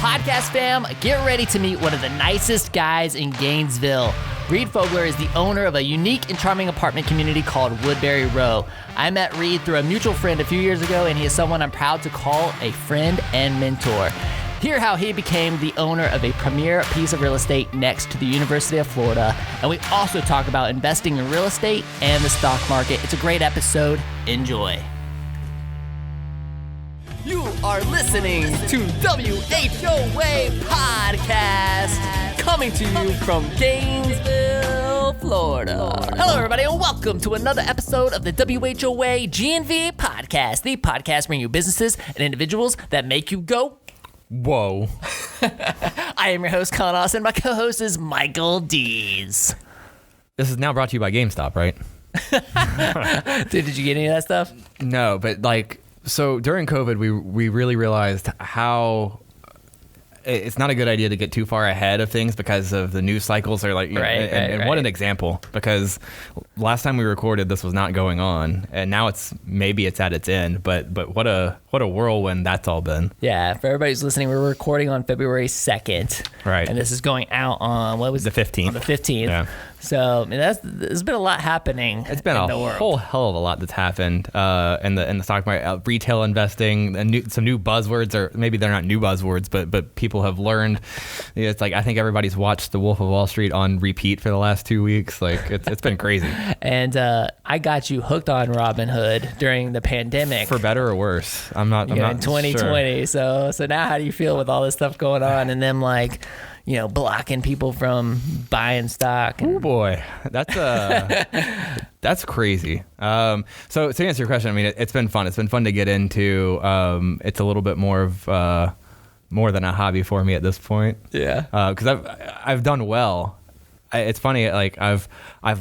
podcast fam? Get ready to meet one of the nicest guys in Gainesville. Reid Fogler is the owner of a unique and charming apartment community called Woodbury Row. I met Reid through a mutual friend a few years ago, and he is someone I'm proud to call a friend and mentor. Hear how he became the owner of a premier piece of real estate next to the University of Florida. And we also talk about investing in real estate and the stock market. It's a great episode. Enjoy. You are listening to WHOA Podcast, coming to you from Gainesville, Florida. Hello, everybody, and welcome to another episode of the WHOA GNV Podcast, the podcast bringing you businesses and individuals that make you go, whoa. I am your host, Collin, and my co-host is Michael Dees. This is now brought to you by GameStop, right? Dude, did you get any of that stuff? No, but so during COVID, we really realized how it's not a good idea to get too far ahead of things because of the news cycles are like, and what an example, because last time we recorded, this was not going on, and now maybe it's at its end, but what a whirlwind that's all been. Yeah, for everybody who's listening, we're recording on February 2nd. Right. And this is going out on, what was the 15th. On the 15th. Yeah. So, I mean, there's been a lot happening. It's been a whole hell of a lot that's happened in the stock market, retail investing, and some new buzzwords, or maybe they're not new buzzwords, but people have learned. It's like I think everybody's watched The Wolf of Wall Street on repeat for the last 2 weeks. Like it's been crazy. And I got you hooked on Robinhood during the pandemic, for better or worse. I'm not in 2020. Sure. So now, how do you feel with all this stuff going on and them blocking people from buying stock? Oh boy, that's crazy. So to answer your question, I mean, it's been fun. It's been fun to get into. It's a little bit more of more than a hobby for me at this point. Yeah. Because I've done well. It's funny. Like I've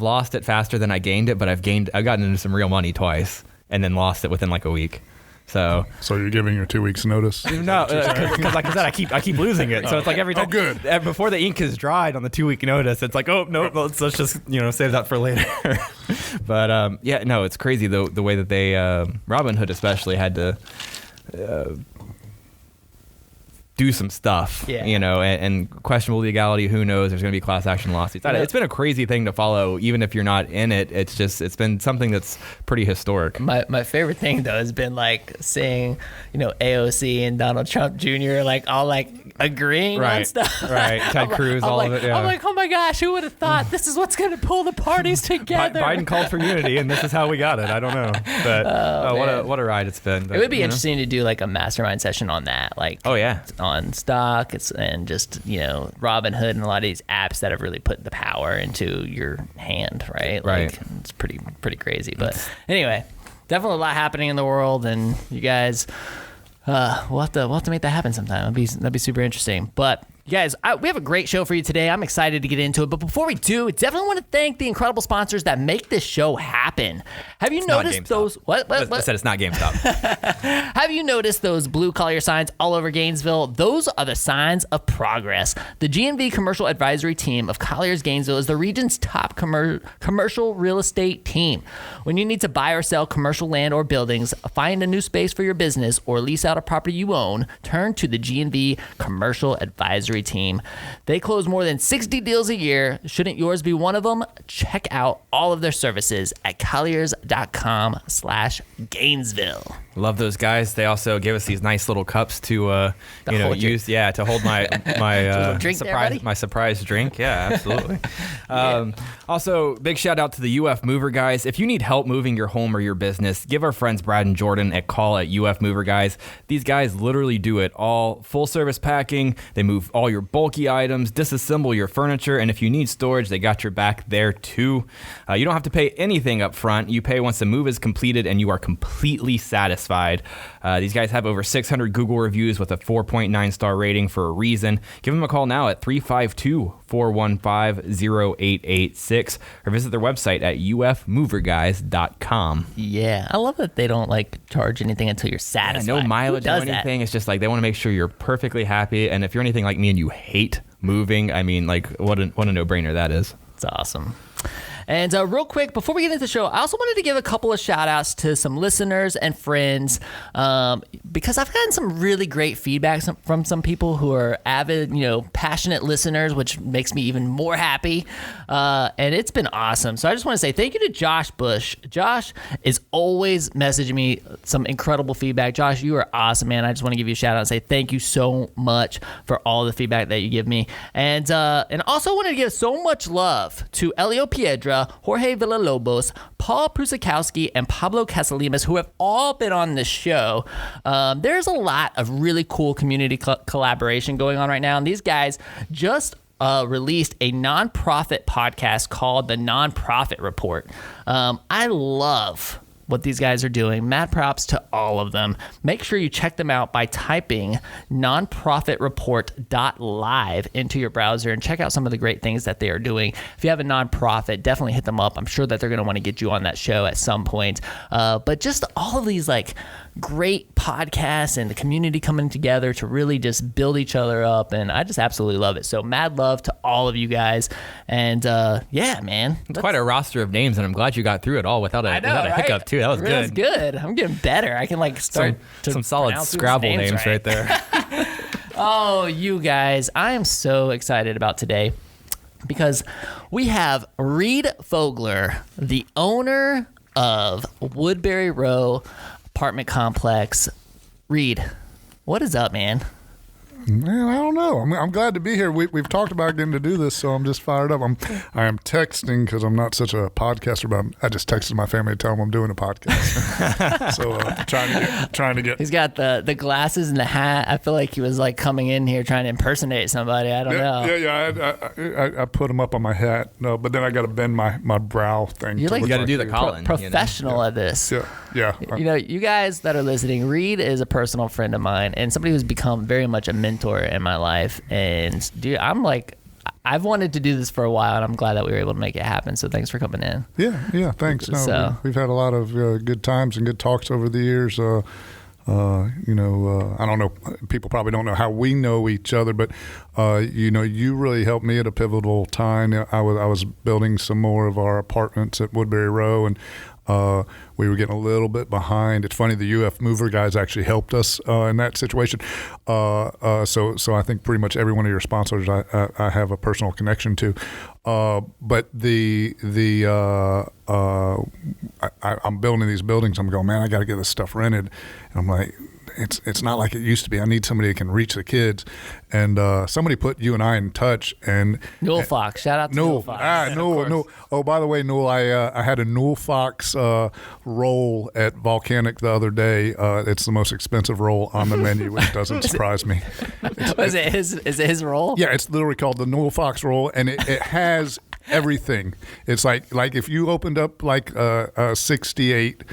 lost it faster than I gained it, but I've gotten into some real money twice and then lost it within like a week. So you're giving your 2 weeks notice? No, because like I said, I keep losing it. So it's like every time. Oh, good. Before the ink is dried on the 2 week notice, it's like, oh no, let's just save that for later. But it's crazy the way that they Robinhood especially had to do some stuff, and questionable legality. Who knows? There's going to be class action lawsuits. It's been a crazy thing to follow, even if you're not in it. It's been something that's pretty historic. My favorite thing though has been like seeing, AOC and Donald Trump Jr. all agreeing on stuff. Right. Ted Cruz, all of it. Yeah. I'm like, oh my gosh, who would have thought this is what's going to pull the parties together? Biden called for unity, and this is how we got it. I don't know, but what a ride it's been. But, it would be interesting to do like a mastermind session on that. On stock, and just Robinhood and a lot of these apps that have really put the power into your hand, right? Right. It's pretty crazy. But anyway, definitely a lot happening in the world, and you guys, we'll have to make that happen sometime. That'd be super interesting. But you guys, we have a great show for you today. I'm excited to get into it. But before we do, definitely want to thank the incredible sponsors that make this show happen. Have you noticed those? What? I said it's not GameStop. Have you noticed those blue collar signs all over Gainesville? Those are the signs of progress. The GNV Commercial Advisory Team of Colliers Gainesville is the region's top commercial real estate team. When you need to buy or sell commercial land or buildings, find a new space for your business, or lease out a property you own, turn to the GNV Commercial Advisory Team. They close more than 60 deals a year. Shouldn't yours be one of them? Check out all of their services at colliers.com/Gainesville. Love those guys. They also gave us these nice little cups to use to hold my surprise drink. Yeah, absolutely. Also, big shout out to the UF Mover guys. If you need help moving your home or your business, give our friends Brad and Jordan a call at UF Mover guys. These guys literally do it all. Full service packing. They move all your bulky items, disassemble your furniture, and if you need storage, they got your back there too. You don't have to pay anything up front. You pay once the move is completed, and you are completely satisfied. These guys have over 600 Google reviews with a 4.9 star rating for a reason. Give them a call now at 352-415-0886 or visit their website at ufmoverguys.com. Yeah, I love that they don't charge anything until you're satisfied. No mileage or anything. It's just they want to make sure you're perfectly happy. And if you're anything like me and you hate moving, I mean, what a no-brainer that is. It's awesome. And real quick, before we get into the show, I also wanted to give a couple of shout outs to some listeners and friends because I've gotten some really great feedback from some people who are avid, passionate listeners, which makes me even more happy. And it's been awesome. So I just want to say thank you to Josh Bush. Josh is always messaging me some incredible feedback. Josh, you are awesome, man. I just want to give you a shout out and say thank you so much for all the feedback that you give me. And also wanted to give so much love to Elio Piedra, Jorge Villalobos, Paul Prusakowski, and Pablo Casalimas, who have all been on this show. There's a lot of really cool community collaboration going on right now, and these guys just released a nonprofit podcast called The Nonprofit Report. I love what these guys are doing. Mad props to all of them. Make sure you check them out by typing nonprofitreport.live into your browser and check out some of the great things that they are doing. If you have a nonprofit, definitely hit them up. I'm sure that they're going to want to get you on that show at some point. But just all of these great podcasts and the community coming together to really just build each other up, and I just absolutely love it. So mad love to all of you guys, and yeah, man, it's quite a roster of names, and I'm glad you got through it all without a hiccup too. That was good. That was good. I'm getting better. I can start some solid Scrabble names right there. Oh, you guys, I am so excited about today because we have Reid Fogler, the owner of Woodbury Row apartment complex. Reid, what is up, man? Man, I don't know. I'm glad to be here. We've talked about getting to do this, so I'm just fired up. I am texting because I'm not such a podcaster, but I just texted my family to tell them I'm doing a podcast. So trying to get. He's got the glasses and the hat. I feel like he was coming in here trying to impersonate somebody. I don't know. Yeah. I put them up on my hat. No, but then I got to bend my brow thing. You got to do the Collin. Professional at this. Yeah. You guys that are listening, Reid is a personal friend of mine and somebody who's become very much a mentor in my life. And dude, I've wanted to do this for a while, and I'm glad that we were able to make it happen. So thanks for coming in. Yeah. Thanks. No, we've had a lot of good times and good talks over the years. I don't know. People probably don't know how we know each other, but you really helped me at a pivotal time. I was building some more of our apartments at Woodbury Row, and we were getting a little bit behind. It's funny, the UF Mover guys actually helped us in that situation. So I think pretty much every one of your sponsors I have a personal connection to. But I'm building these buildings. I'm going, man, I got to get this stuff rented. And I'm like, it's not like it used to be. I need somebody that can reach the kids. And somebody put you and I in touch. And Newell Fox, shout out to Newell Fox. Newell. Oh, by the way, Newell, I had a Newell Fox roll at Volcanic the other day. It's the most expensive roll on the menu, which doesn't surprise me. Is it his roll? Yeah, it's literally called the Newell Fox roll, and it has everything. It's like if you opened up a 68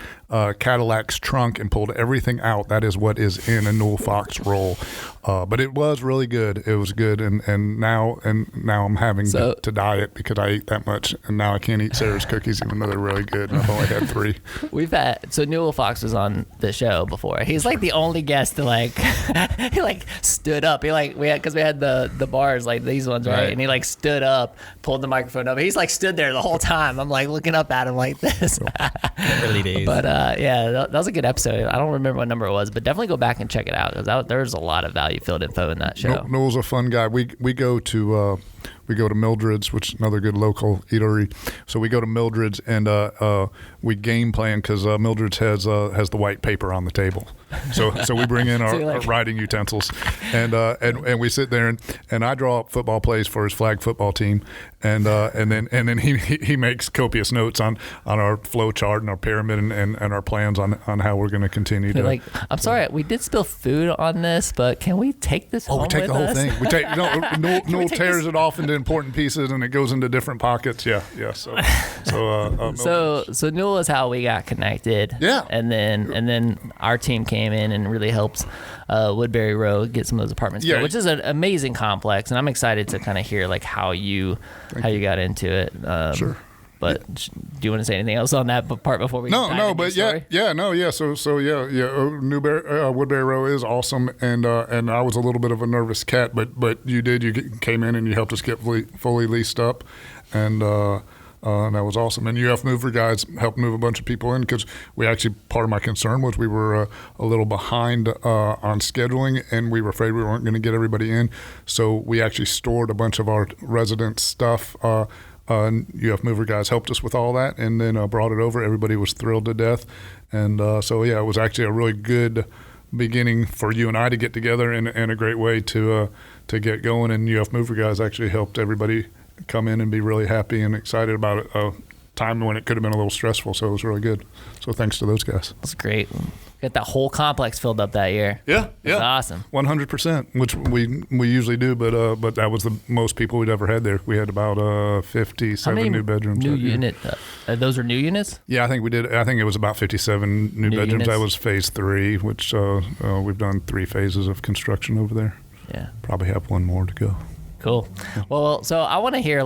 Cadillac's trunk and pulled everything out, that is what is in a Newell Fox roll. But it was really good. It was good, and now I'm having to diet because I ate that much, and now I can't eat Sarah's cookies even though they're really good. And I've only had 3. So Newell Fox was on the show before. He's the only guest to he stood up. Because we had the bars these ones, right? And he stood up, pulled the microphone up. He's stood there the whole time. I'm looking up at him like this. Early days. But that was a good episode. I don't remember what number it was, but definitely go back and check it out because there's a lot of value-filled info in that show. Newell's a fun guy. We go to Mildred's, which is another good local eatery. So we go to Mildred's and we game plan because Mildred's has the white paper on the table. So we bring in our writing utensils and we sit there and I draw up football plays for his flag football team and then he makes copious notes on our flow chart and our pyramid and our plans on how we're going to continue to. I'm sorry, we did spill food on this, but can we take this home with us? We take the whole thing. We take Newell tears it off into important pieces and it goes into different pockets. Yeah. So Newell is how we got connected. Yeah. And then our team came in and really helped Woodbury Row get some of those apartments built, which is an amazing complex, and I'm excited to kind of hear how you got into it. Sure. But do you want to say anything else on that part before we? So Woodbury Row is awesome, and I was a little bit of a nervous cat, but you came in and you helped us get fully leased up, and And that was awesome. And UF Mover guys helped move a bunch of people in because part of my concern was we were a little behind on scheduling, and we were afraid we weren't going to get everybody in. So we actually stored a bunch of our resident stuff. UF Mover guys helped us with all that, and then brought it over. Everybody was thrilled to death. And so, yeah, it was actually a really good beginning for you and I to get together, and a great way to get going. And UF Mover guys actually helped everybody come in and be really happy and excited about it. A time when it could have been a little stressful, so it was really good. So thanks to those guys. That's great. Got that whole complex filled up that year. Yeah, That's awesome. 100%, which we usually do, but that was the most people we'd ever had there. We had about 57 new bedrooms. New unit. Those are new units? Yeah, I think we did. I think it was about 57 new bedrooms. Units? That was phase 3, which we've done 3 phases of construction over there. Yeah. Probably have one more to go. Cool. Well, so I want to hear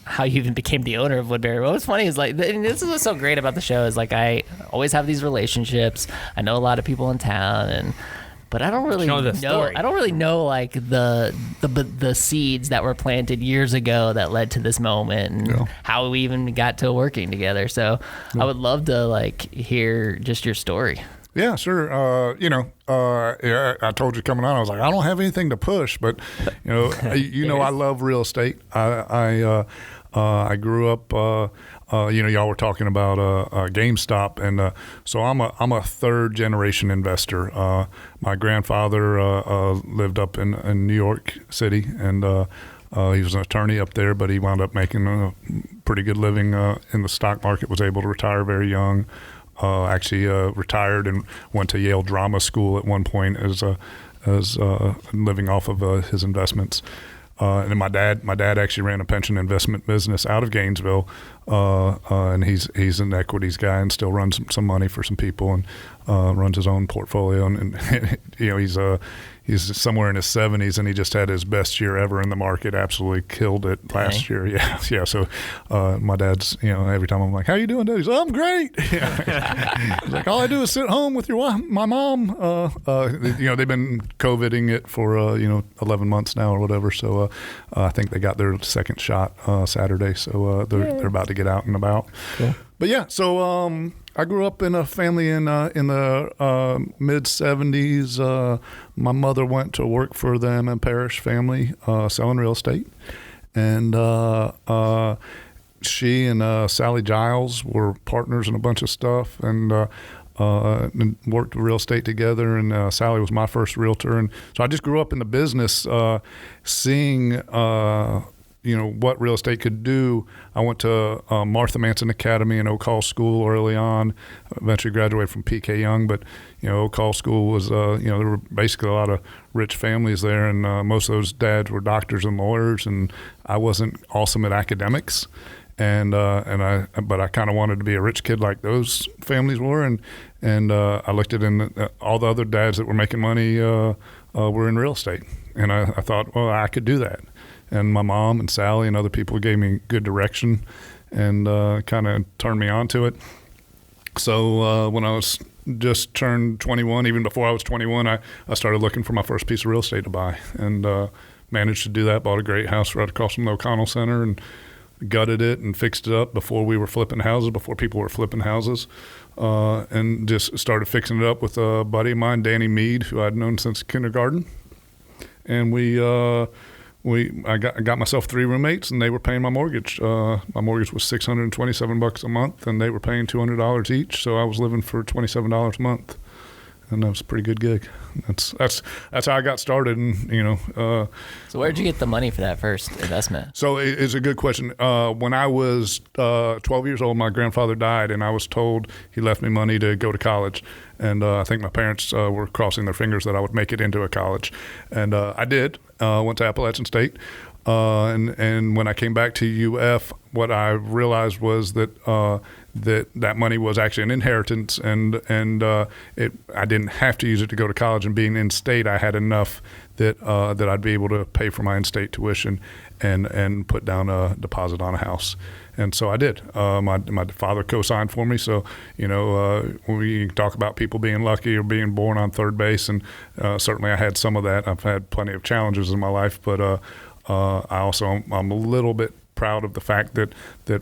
how you even became the owner of Woodbury. What was funny is this is what's so great about the show is I always have these relationships. I know a lot of people in town, but I don't really know. I don't really know the seeds that were planted years ago that led to this moment and how we even got to working together. So I would love to hear just your story. Yeah, sure. I told you coming on, I was like, I don't have anything to push, but I love real estate. I grew up. Y'all were talking about GameStop, and so I'm a third generation investor. My grandfather lived up in New York City, and he was an attorney up there, but he wound up making a pretty good living in the stock market. Was able to retire very young. Retired and went to Yale Drama School at one point as living off of his investments. And then my dad actually ran a pension investment business out of Gainesville, and he's an equities guy and still runs some money for some people and runs his own portfolio. And he's somewhere in his 70s, and he just had his best year ever in the market. Absolutely killed it last year. Yeah. So my dad's, every time I'm like, "How you doing, Dad?" He's like, "I'm great." He's like, "All I do is sit home with my mom." They've been COVIDing it for 11 months now or whatever. So I think they got their second shot Saturday. So they're about to get out and about. Cool. But yeah, so I grew up in a family in the mid 70s. My mother went to work for the M. Parrish family selling real estate, and she and Sally Giles were partners in a bunch of stuff, and worked real estate together. And Sally was my first realtor, and so I just grew up in the business, seeing what real estate could do. I went to Martha Manson Academy and Oak Hall School early on. Eventually graduated from PK Young, but Oak Hall School was there were basically a lot of rich families there, and most of those dads were doctors and lawyers, and I wasn't awesome at academics. But I kind of wanted to be a rich kid like those families were, and I looked at all the other dads that were making money were in real estate, and I thought, well, I could do that. And my mom and Sally and other people gave me good direction and kind of turned me on to it. So when I was just turned 21, even before I was 21, I started looking for my first piece of real estate to buy, and managed to do that. Bought a great house right across from the O'Connell Center and gutted it and fixed it up before we were flipping houses, before people were flipping houses, and just started fixing it up with a buddy of mine, Danny Mead, who I'd known since kindergarten. And I got myself 3 roommates, and they were paying my mortgage. My mortgage was $627 a month, and they were paying $200 each. So I was living for $27 a month, and that was a pretty good gig. That's how I got started. And So where'd you get the money for that first investment? So it's a good question. When I was 12 years old, my grandfather died, and I was told he left me money to go to college. And I think my parents were crossing their fingers that I would make it into a college, and I did. Went to Appalachian State, and when I came back to UF, what I realized was that that money was actually an inheritance, and I didn't have to use it to go to college. And being in state, I had enough that I'd be able to pay for my in-state tuition and put down a deposit on a house. And so I did. My father co-signed for me. So, we talk about people being lucky or being born on third base, and certainly I had some of that. I've had plenty of challenges in my life, but I'm a little bit proud of the fact that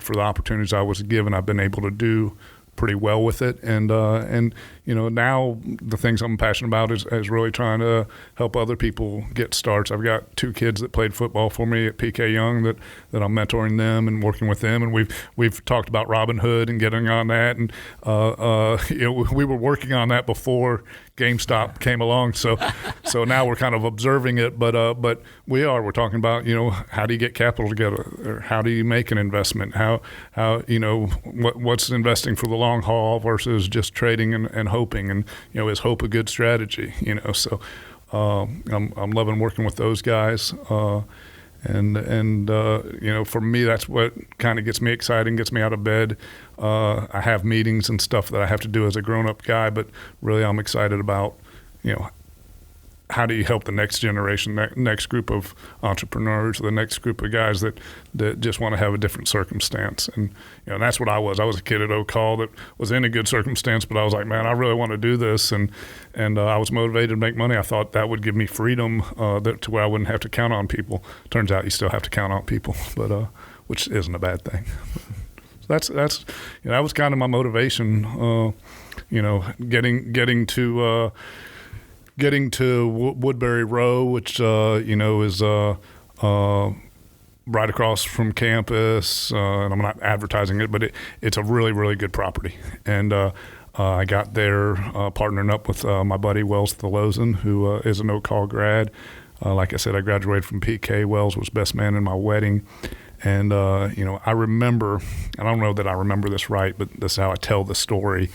for the opportunities I was given, I've been able to do pretty well with it, and now the things I'm passionate about is really trying to help other people get starts. I've got 2 kids that played football for me at PK Young that I'm mentoring them and working with them, and we've talked about Robin Hood and getting on that, and we were working on that before GameStop came along, so now we're kind of observing it, but we're talking about how do you get capital together, or how do you make an investment, how what's investing for the long haul versus just trading and hoping, and is hope a good strategy, so I'm loving working with those guys, and for me that's what kind of gets me excited, gets me out of bed. I have meetings and stuff that I have to do as a grown-up guy, but really I'm excited about how do you help the next generation, next group of entrepreneurs, the next group of guys that just want to have a different circumstance. And that's what I was. I was a kid at Oak Hall that was in a good circumstance, but I was like, man, I really want to do this, and I was motivated to make money. I thought that would give me freedom to where I wouldn't have to count on people. Turns out you still have to count on people, but which isn't a bad thing. So that's that was kind of my motivation. Getting to Woodbury Row, which is right across from campus, and I'm not advertising it, but it's a really, really good property. And I got there partnering up with my buddy Wells Thelozin, who is an Oak Hall grad. Like I said, I graduated from PK. Wells was best man in my wedding. And, I remember, I don't know that I remember this right, but this is how I tell the story.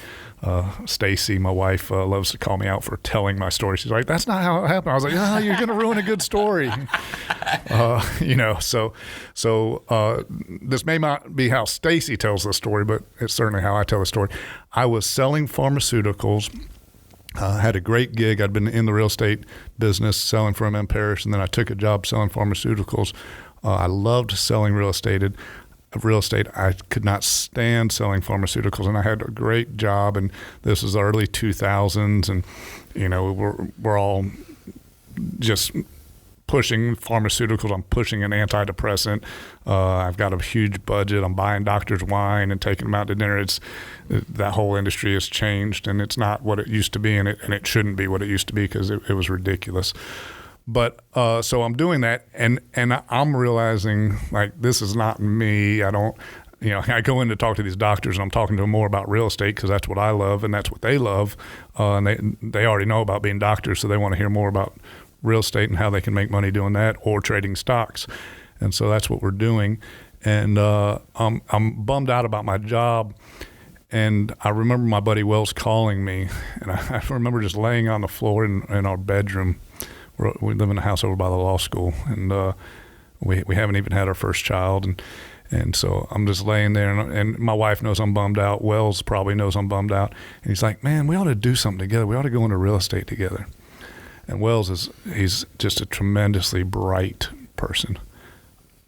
Stacy, my wife, loves to call me out for telling my story. She's like, that's not how it happened. I was like, oh, you're going to ruin a good story. So this may not be how Stacy tells the story, but it's certainly how I tell the story. I was selling pharmaceuticals. Had a great gig. I'd been in the real estate business selling for M. Parrish, and then I took a job selling pharmaceuticals. I loved selling real estate. I could not stand selling pharmaceuticals, and I had a great job. And this was the early 2000s, and we're all just pushing pharmaceuticals. I'm pushing an antidepressant. I've got a huge budget. I'm buying doctors' wine and taking them out to dinner. That whole industry has changed, and it's not what it used to be, and it shouldn't be what it used to be because it was ridiculous. But so I'm doing that, and I'm realizing, like, this is not me. I don't, I go in to talk to these doctors, and I'm talking to them more about real estate because that's what I love and that's what they love. And they already know about being doctors, so they want to hear more about real estate and how they can make money doing that or trading stocks. And so that's what we're doing. And I'm bummed out about my job. And I remember my buddy Wells calling me, and I remember just laying on the floor in our bedroom. We live in a house over by the law school, and we haven't even had our first child, and so I'm just laying there, and my wife knows I'm bummed out. Wells probably knows I'm bummed out, and he's like, "Man, we ought to do something together. We ought to go into real estate together." And Wells he's just a tremendously bright person,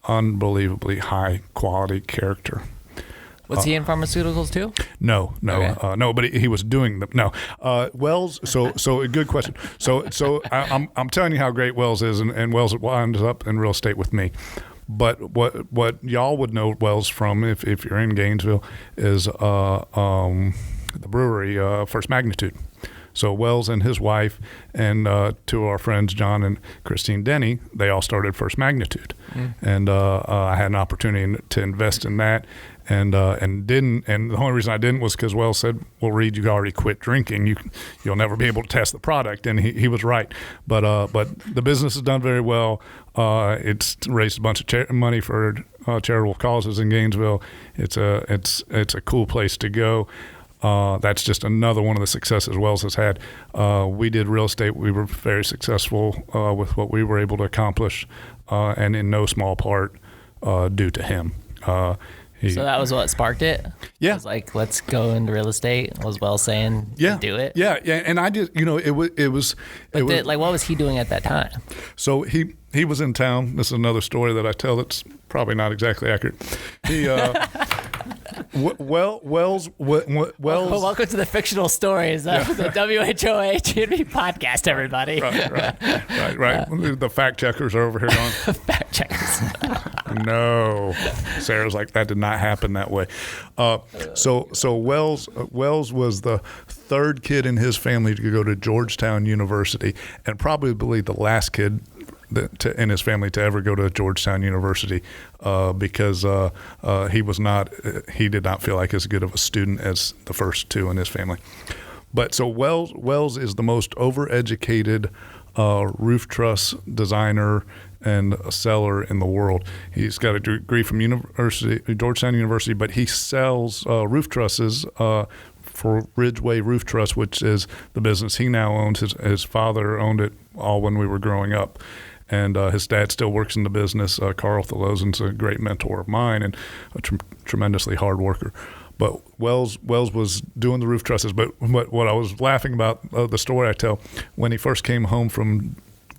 unbelievably high quality character. Was he in pharmaceuticals too? No, Okay. no. But he was doing them. No, Wells. So a good question. So I'm telling you how great Wells is, and Wells winds up in real estate with me. But what y'all would know Wells from, if you're in Gainesville, is the brewery First Magnitude. So Wells and his wife and 2 of our friends, John and Christine Denny, they all started First Magnitude, and I had an opportunity to invest in that. And didn't. And the only reason I didn't was because Wells said, "Well, Reid, you already quit drinking. You'll never be able to test the product." And he was right. But the business has done very well. It's raised a bunch of money for charitable causes in Gainesville. It's a cool place to go. That's just another one of the successes Wells has had. We did real estate. We were very successful with what we were able to accomplish, and in no small part due to him. So that was what sparked it? Yeah. It was like, let's go into real estate. Was Wells saying, do it? Yeah. And I just, it was. Like, what was he doing at that time? So he was in town. This is another story that I tell that's probably not exactly accurate. He, Wells. Welcome to the fictional stories of the WHOA GNV podcast, everybody. Right. The fact checkers are over here going. Fact checkers. No. Sarah's like, that did not happen that way. So Wells was the third kid in his family to go to Georgetown University, and probably the last kid in his family to ever go to Georgetown University, because he did not feel like as good of a student as the first two in his family. But so Wells is the most overeducated roof truss designer and a seller in the world. He's got a degree from Georgetown University, but he sells roof trusses for Ridgeway Roof Truss, which is the business he now owns. His father owned it all when we were growing up. And his dad still works in the business. Carl Thelosen's a great mentor of mine and a tremendously hard worker. But Wells was doing the roof trusses. But what I was laughing about, the story I tell, when he first came home from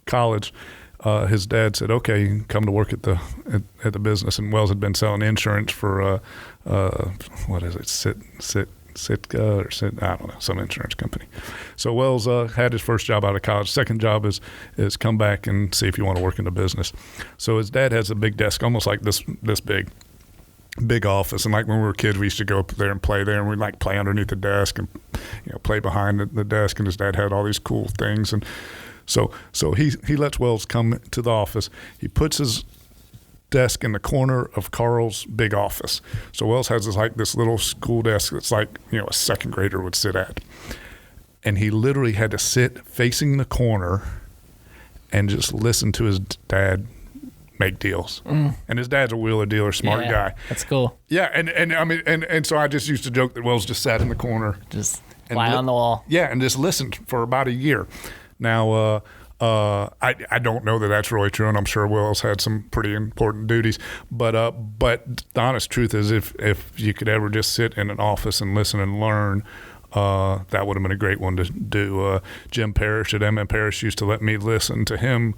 college, his dad said, "Okay, you can come to work at the business." And Wells had been selling insurance for what is it, Sitka or I don't know, some insurance company. So Wells had his first job out of college. Second job is come back and see if you want to work in the business. So his dad has a big desk, almost like this big office. And like when we were kids, we used to go up there and play there, and we'd like play underneath the desk and play behind the desk. And his dad had all these cool things. And so he lets Wells come to the office. He puts his desk in the corner of Carl's big office. So Wells has this little school desk that's like, a second grader would sit at. And he literally had to sit facing the corner and just listen to his dad make deals. And his dad's a wheeler dealer, smart guy. That's cool. Yeah, and I mean, and so I just used to joke that Wells just sat in the corner, just fly on the wall. Yeah, and just listened for about a year. Now, I don't know that that's really true, and I'm sure Wells had some pretty important duties. But the honest truth is, if you could ever just sit in an office and listen and learn, that would have been a great one to do. Jim Parrish at M&M Parrish used to let me listen to him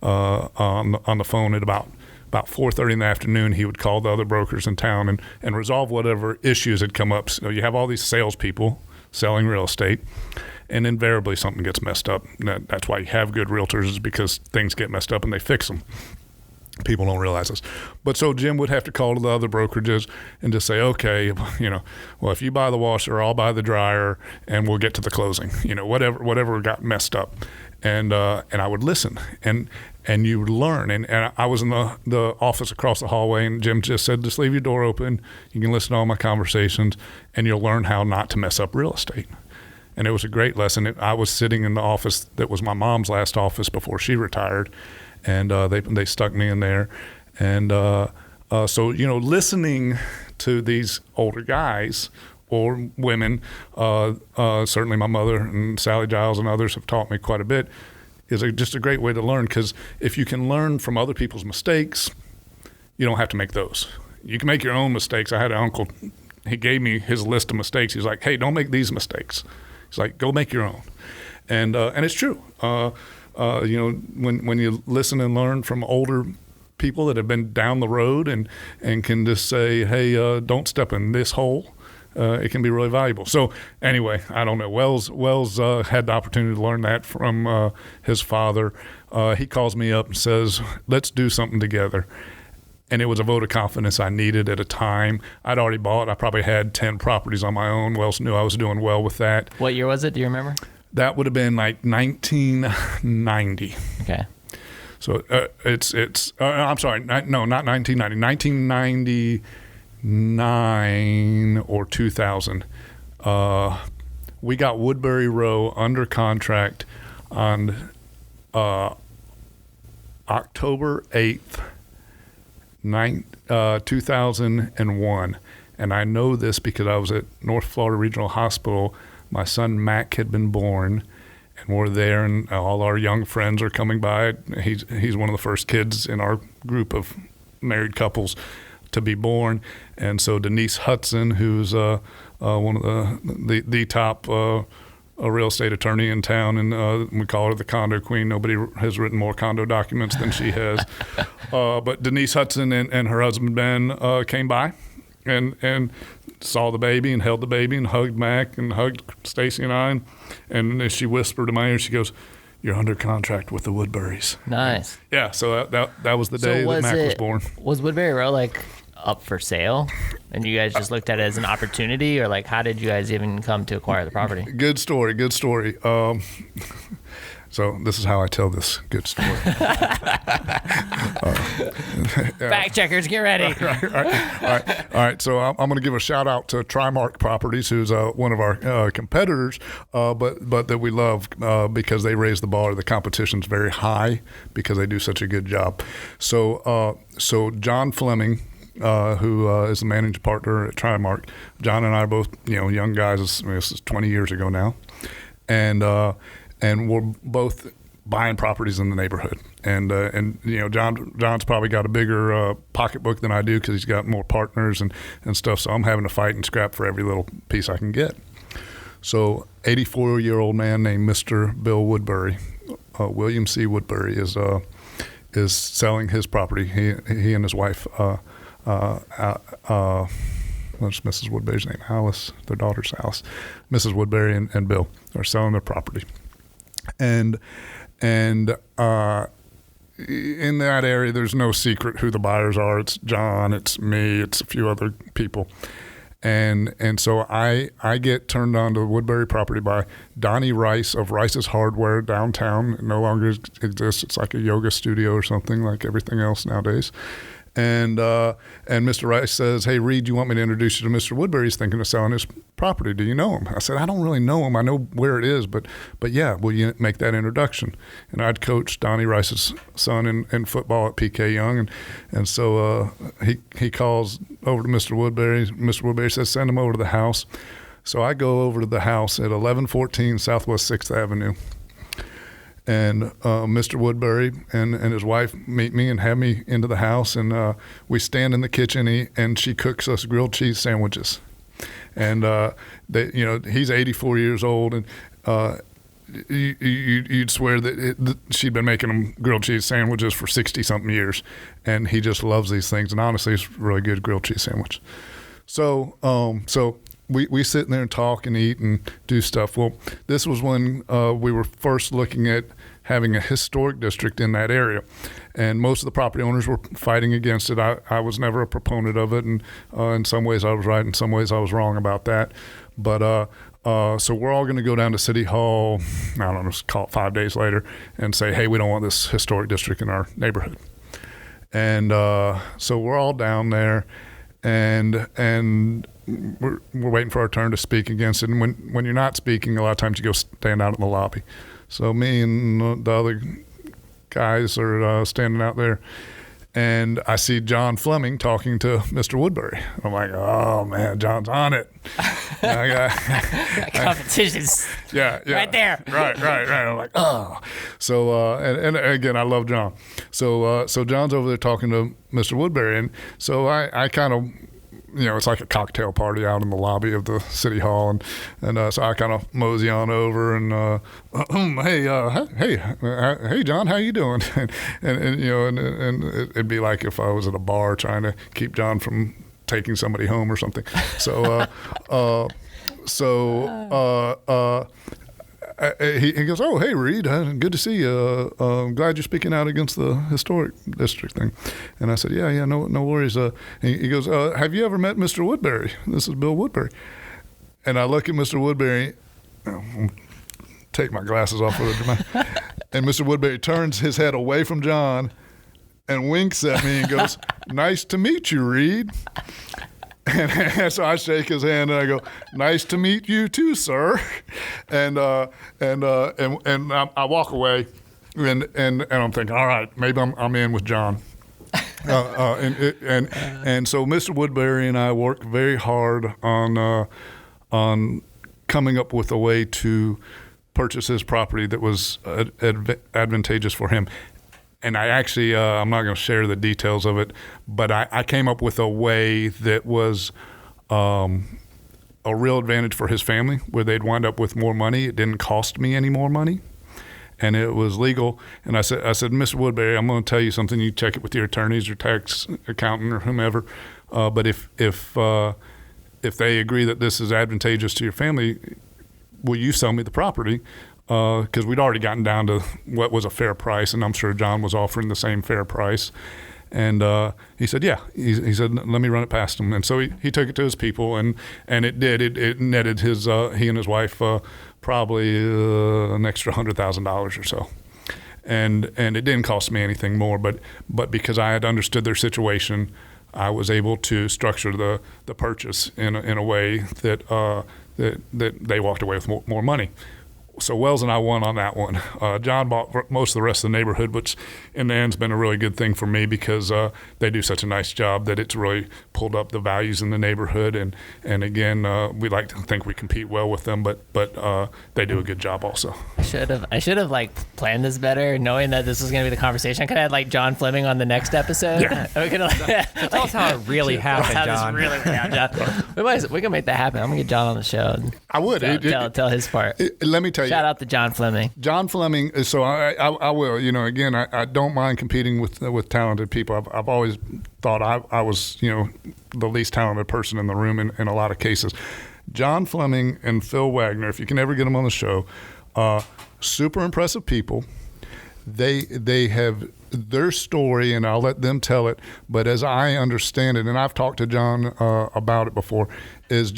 on the phone at about 4:30 in the afternoon. He would call the other brokers in town and resolve whatever issues had come up. So you have all these salespeople selling real estate, and invariably something gets messed up. That's why you have good realtors, is because things get messed up and they fix them. People don't realize this. But so Jim would have to call to the other brokerages and just say, okay, well, if you buy the washer, I'll buy the dryer, and we'll get to the closing. Whatever got messed up. And I would listen, and you would learn. And I was in the office across the hallway, and Jim just said, just leave your door open. You can listen to all my conversations, and you'll learn how not to mess up real estate. And it was a great lesson. I was sitting in the office that was my mom's last office before she retired, and they stuck me in there. And so listening to these older guys or women, certainly my mother and Sally Giles and others have taught me quite a bit, is just a great way to learn, because if you can learn from other people's mistakes, you don't have to make those. You can make your own mistakes. I had an uncle, he gave me his list of mistakes. He's like, hey, don't make these mistakes. He's like, go make your own. And it's true. When you listen and learn from older people that have been down the road and can just say, hey, don't step in this hole, it can be really valuable. So anyway, I don't know. Wells had the opportunity to learn that from his father. He calls me up and says, let's do something together. And it was a vote of confidence I needed at a time. I'd already bought. I probably had 10 properties on my own. Wells knew I was doing well with that. What year was it? Do you remember? That would have been like 1990. Okay. So I'm sorry. No, not 1990. 1999 or 2000. We got Woodbury Row under contract on October 8th. 2001, and I know this because I was at North Florida Regional Hospital. My son Mac had been born, and we're there, and all our young friends are coming by. He's one of the first kids in our group of married couples to be born, and so Denise Hudson, who's one of the top a real estate attorney in town, and we call her the condo queen. Nobody has written more condo documents than she has. But Denise Hudson and her husband Ben came by and saw the baby and held the baby and hugged Mac and hugged Stacy and I. And as she whispered in my ear, she goes, you're under contract with the Woodburys. Nice. Yeah, so that was the day that Mac was born. Was Woodbury Row like up for sale, and you guys just looked at it as an opportunity, or like how did you guys even come to acquire the property? Good story. So this is how I tell this good story. Fact checkers, get ready. All right. So I'm going to give a shout out to Trimark Properties, who's one of our competitors, but that we love because they raise the bar. The competition's very high because they do such a good job. So John Fleming, who is the managing partner at Trimark, John and I are both young guys. This is 20 years ago now, and we're both buying properties in the neighborhood. And John's probably got a bigger pocketbook than I do because he's got more partners and stuff. So I'm having to fight and scrap for every little piece I can get. So 84-year-old man named Mr. Bill Woodbury, William C. Woodbury, is selling his property. He and his wife, what's Mrs. Woodbury's name? Alice. Their daughter's Alice. Mrs. Woodbury and Bill are selling their property. And in that area, there's no secret who the buyers are. It's John, it's me, it's a few other people. And so I get turned on to the Woodbury property by Donnie Rice of Rice's Hardware downtown. It no longer exists. It's like a yoga studio or something, like everything else nowadays. And Mr. Rice says, "Hey, Reid, you want me to introduce you to Mr. Woodbury? He's thinking of selling his property. Do you know him?" I said, "I don't really know him. I know where it is, but yeah, will you make that introduction?" And I'd coached Donnie Rice's son in football at PK Young, and so he calls over to Mr. Woodbury. Mr. Woodbury says, "Send him over to the house." So I go over to the house at 1114 Southwest 6th Avenue. And Mr. Woodbury and his wife meet me and have me into the house, and we stand in the kitchen, and she cooks us grilled cheese sandwiches. And he's 84 years old, and you'd swear that she'd been making him grilled cheese sandwiches for 60-something years, and he just loves these things. And honestly, it's a really good grilled cheese sandwich. So we sit in there and talk and eat and do stuff. Well, this was when we were first looking at having a historic district in that area. And most of the property owners were fighting against it. I was never a proponent of it, and in some ways I was right, in some ways I was wrong about that. But so we're all going to go down to City Hall, I don't know, let's call it 5 days later, and say, "Hey, we don't want this historic district in our neighborhood." And so we're all down there, and we're waiting for our turn to speak against it. And when you're not speaking, a lot of times you go stand out in the lobby. So me and the other guys are standing out there, and I see John Fleming talking to Mr. Woodbury. I'm like, "Oh man, John's on it." Competition's yeah, right there. Right. I'm like, oh. So and again, I love John. So John's over there talking to Mr. Woodbury, and so I kind of, it's like a cocktail party out in the lobby of the city hall, and so I kind of mosey on over and hey John, how you doing? and it'd be like if I was at a bar trying to keep John from taking somebody home or something. So he goes, "Oh, hey, Reid, good to see you. I'm glad you're speaking out against the historic district thing." And I said, yeah, no worries. He goes, "Have you ever met Mr. Woodbury? This is Bill Woodbury." And I look at Mr. Woodbury, take my glasses off of it, and Mr. Woodbury turns his head away from John and winks at me and goes, "Nice to meet you, Reid." And so I shake his hand and I go, "Nice to meet you too, sir." And I walk away, and I'm thinking, all right, maybe I'm in with John. And so Mr. Woodbury and I worked very hard on coming up with a way to purchase his property that was advantageous for him. And I actually, I'm not going to share the details of it, but I came up with a way that was a real advantage for his family, where they'd wind up with more money. It didn't cost me any more money, and it was legal. And I said, "Mr. Woodbury, I'm going to tell you something. You check it with your attorneys, your tax accountant, or whomever. But if they agree that this is advantageous to your family, will you sell me the property because we'd already gotten down to what was a fair price, and I'm sure John was offering the same fair price. And he said, yeah. He said, let me run it past him. And so he took it to his people, and it did. It netted he and his wife probably an extra $100,000 or so. And it didn't cost me anything more, but because I had understood their situation, I was able to structure the purchase in a way that they walked away with more money. So Wells and I won on that one. John bought most of the rest of the neighborhood, which in the end's been a really good thing for me because they do such a nice job that it's really pulled up the values in the neighborhood. And again, we like to think we compete well with them, but they do a good job also. I should have like planned this better, knowing that this was going to be the conversation. I could have had like John Fleming on the next episode. Yeah. We could Tell us how it really happened, John. Really John. We can make that happen. I'm gonna get John on the show. I would Tell his part. Let me tell you. Shout out to John Fleming. John Fleming. So I will. Again, I don't mind competing with talented people. I've always thought I was the least talented person in the room in a lot of cases. John Fleming and Phil Wagner, if you can ever get them on the show, super impressive people. They have their story, and I'll let them tell it. But as I understand it, and I've talked to John about it before, is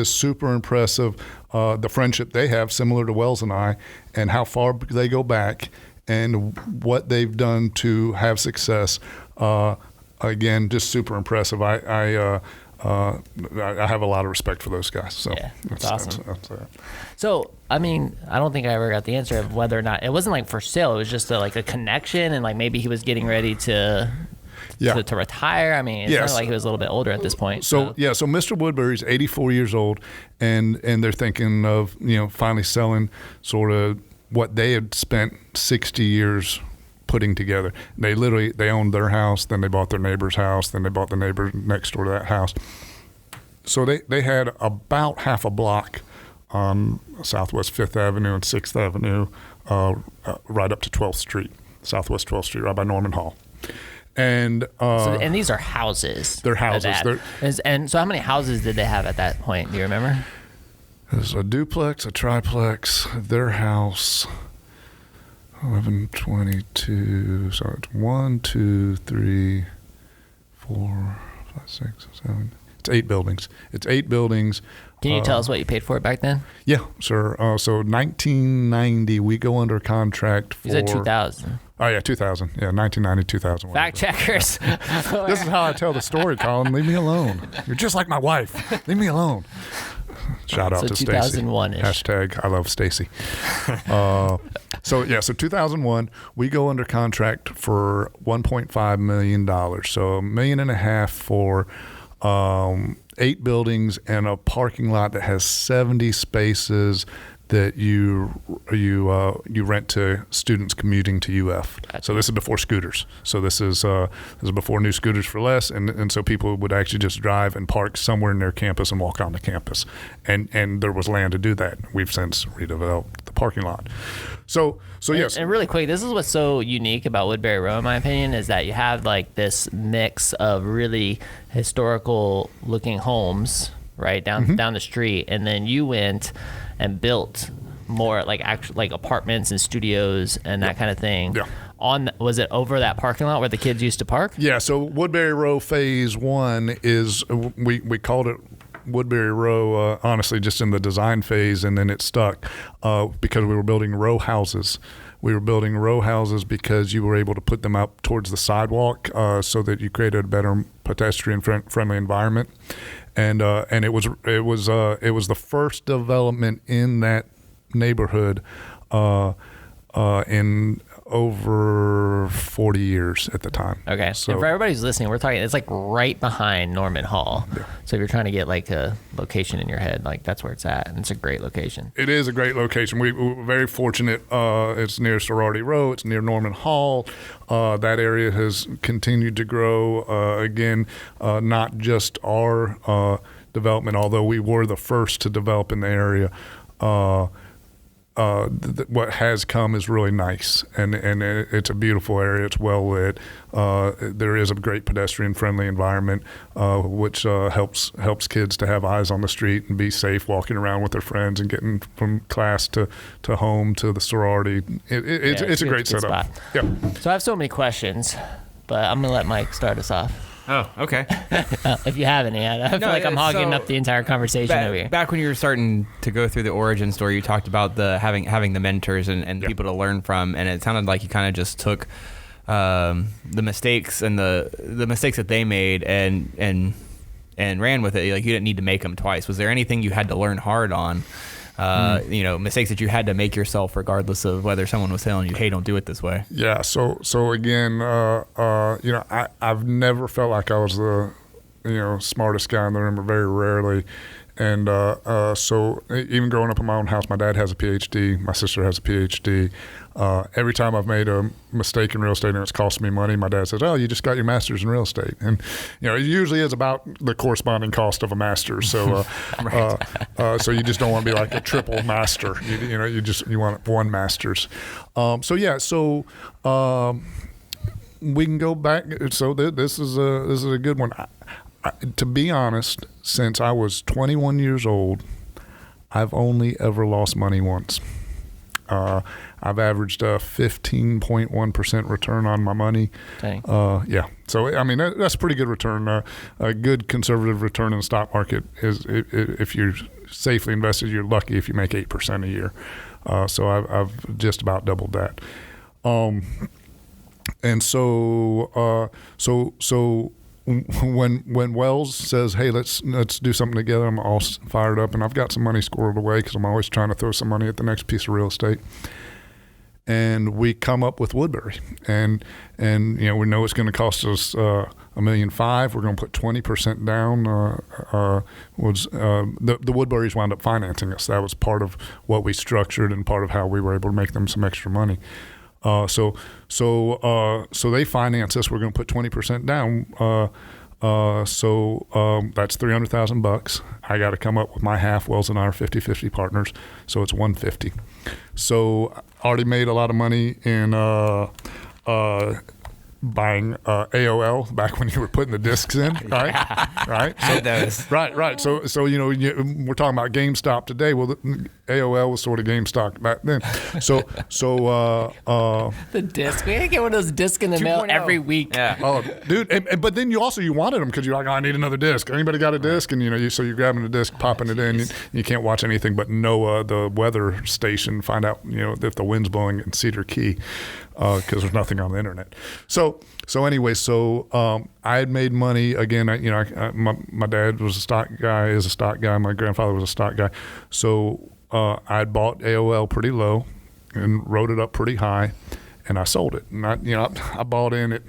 super impressive. The friendship they have, similar to Wells and I, and how far they go back, and what they've done to have success. Again, just super impressive. I have a lot of respect for those guys. So yeah, that's awesome. That's So, I mean, I don't think I ever got the answer of whether or not it wasn't like for sale. It was just like a connection, and like maybe he was getting ready to retire. I mean, it's not like he was a little bit older at this point. So Mr. Woodbury's 84 years old, and they're thinking of finally selling sort of what they had spent 60 years putting together. They owned their house, then they bought their neighbor's house, then they bought the neighbor next door to that house. So they had about half a block on Southwest 5th Avenue and 6th Avenue, right up to 12th Street, Southwest 12th Street, right by Norman Hall. And and these are houses. They're houses. And so how many houses did they have at that point? Do you remember? There's a duplex, a triplex, their house, 11, 22, so it's 1, 2, 3, 4, 5, 6, 7. It's 8 buildings. Can you tell us what you paid for it back then? Yeah, sir. So 1990, we go under contract for... You said 2000. Oh, yeah, 2000. Yeah, 1990, 2000. Fact checkers. This is how I tell the story, Collin. Leave me alone. You're just like my wife. Leave me alone. Shout out to Stacy. 2001-ish. Hashtag I love Stacy. So 2001, we go under contract for $1.5 million. So $1.5 million for 8 buildings and a parking lot that has 70 spaces that you rent to students commuting to UF. So this is before scooters. So this is before new scooters for less, and so people would actually just drive and park somewhere near campus and walk onto campus, and there was land to do that. We've since redeveloped the parking lot. So yes. And really quick, this is what's so unique about Woodbury Row, in my opinion, is that you have like this mix of really historical looking homes right down the street, and then you went and built more like apartments and studios and that kind of thing. Yeah. Was it over that parking lot where the kids used to park? Yeah. So Woodbury Row Phase 1 is we called it Woodbury Row, honestly, just in the design phase, and then it stuck because we were building row houses. We were building row houses because you were able to put them up towards the sidewalk so that you created a better pedestrian friendly environment. And it was the first development in that neighborhood in over 40 years at the time. Okay. So and for everybody who's listening, we're talking, it's like right behind Norman Hall. Yeah. So if you're trying to get like a location in your head, like that's where it's at. And it's a great location. It is a great location. We're very fortunate. It's near Sorority Row. It's near Norman Hall. That area has continued to grow. Again, not just our development, although we were the first to develop in the area. what has come is really nice, and it's a beautiful area. It's well lit. There is a great pedestrian friendly environment, which helps kids to have eyes on the street and be safe walking around with their friends and getting from class to home to the sorority. It's a great setup. Spot. Yeah. So I have so many questions, but I'm gonna let Mike start us off. Oh, okay. If you have any, I feel like I'm hogging up the entire conversation over here. Back when you were starting to go through the origin story, you talked about the having the mentors and people to learn from, and it sounded like you kind of just took the mistakes and the mistakes that they made and ran with it. Like, you didn't need to make them twice. Was there anything you had to learn hard on? Mistakes that you had to make yourself, regardless of whether someone was telling you, "Hey, don't do it this way." Yeah. So again, I've never felt like I was the, smartest guy in the room, or very rarely. And so even growing up in my own house, my dad has a PhD, my sister has a PhD. Every time I've made a mistake in real estate and it's cost me money, my dad says, "Oh, you just got your master's in real estate." And it usually is about the corresponding cost of a master's. So so you just don't want to be like a triple master. You want one master's. So we can go back. So this is a good one. To be honest, since I was 21 years old, I've only ever lost money once. I've averaged a 15.1% return on my money. Dang. Yeah. So, I mean, that's a pretty good return. A good conservative return in the stock market is, if you're safely invested, you're lucky if you make 8% a year. So I've just about doubled that. And so when Wells says, "Hey, let's do something together," I'm all fired up, and I've got some money squirreled away because I'm always trying to throw some money at the next piece of real estate. And we come up with Woodbury, and we know it's going to cost us $1.5 million. We're going to put 20% down. The Woodburys wound up financing us. That was part of what we structured and part of how we were able to make them some extra money. So they finance us. We're going to put 20% down. So that's $300,000. I got to come up with my half. Wells and I are 50-50 partners, so it's $150. So I already made a lot of money in buying AOL back when you were putting the discs in, right? Right. So, right. So we're talking about GameStop today. Well, AOL was sort of GameStop back then. So The disc. We gotta get one of those discs in the mail every week. Yeah. Oh, dude! But then you wanted them because you're like, "Oh, I need another disc." Anybody got a disc? And so you're grabbing a disc, popping it in. You can't watch anything but NOAA, the weather station. Find out if the wind's blowing in Cedar Key, because there's nothing on the internet. So anyway, I had made money again. My dad was a stock guy. Is a stock guy. My grandfather was a stock guy. So I had bought AOL pretty low and wrote it up pretty high, and I sold it. And I bought in at,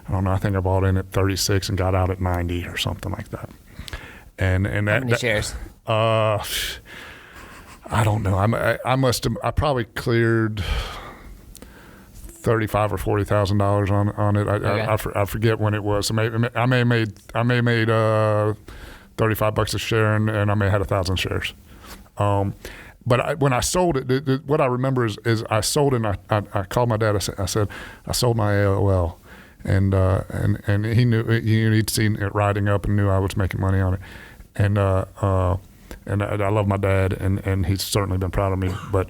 I don't know, I think I bought in at 36 and got out at 90 or something like that. And How many shares? I don't know. I probably cleared $35,000 or $40,000 on it. I forget when it was. So I may have made $35 a share, and I may have had 1,000 shares. But when I sold it, what I remember is I sold it, and I called my dad. I said I sold my AOL, and he knew he'd seen it riding up and knew I was making money on it, and I love my dad, and he's certainly been proud of me, but.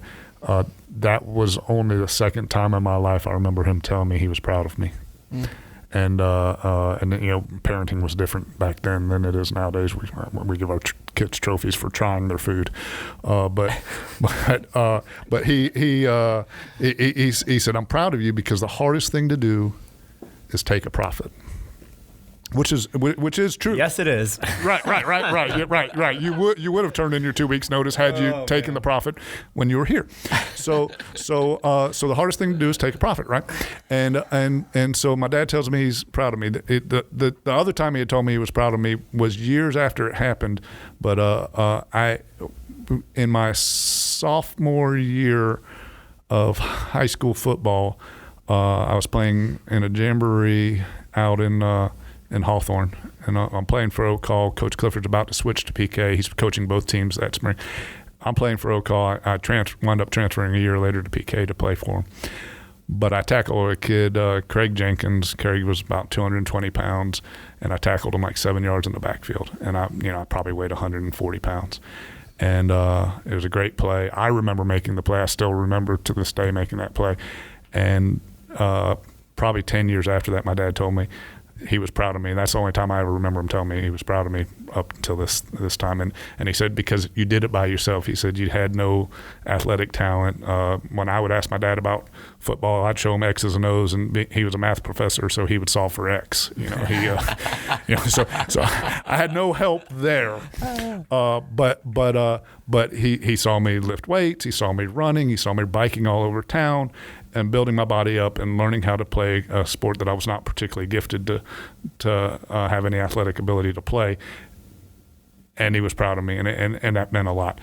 That was only the second time in my life I remember him telling me he was proud of me. Mm. And parenting was different back then than it is nowadays. We give our kids trophies for trying their food, but he said, "I'm proud of you because the hardest thing to do is take a profit." Which is true. Yes, it is. Right. Yeah, right. You would have turned in your 2 weeks notice had you taken the profit when you were here. So the hardest thing to do is take a profit, right? And so my dad tells me he's proud of me. The other time he had told me he was proud of me was years after it happened. But I, in my sophomore year of high school football, I was playing in a jamboree out in Hawthorne, and I'm playing for Oak Hall. Coach Clifford's about to switch to PK. He's coaching both teams that spring. I'm playing for Ocall. I wound up transferring a year later to PK to play for him. But I tackled a kid, Craig Jenkins. Craig was about 220 pounds, and I tackled him like 7 yards in the backfield. And I probably weighed 140 pounds. And it was a great play. I remember making the play. I still remember to this day making that play. And probably 10 years after that, my dad told me he was proud of me. That's the only time I ever remember him telling me he was proud of me up until this time. And he said, because you did it by yourself. He said you had no athletic talent. When I would ask my dad about football, I'd show him X's and O's, and he was a math professor, so he would solve for X. So I had no help there. But he saw me lift weights. He saw me running. He saw me biking all over town and building my body up and learning how to play a sport that I was not particularly gifted to have any athletic ability to play. And he was proud of me, and that meant a lot.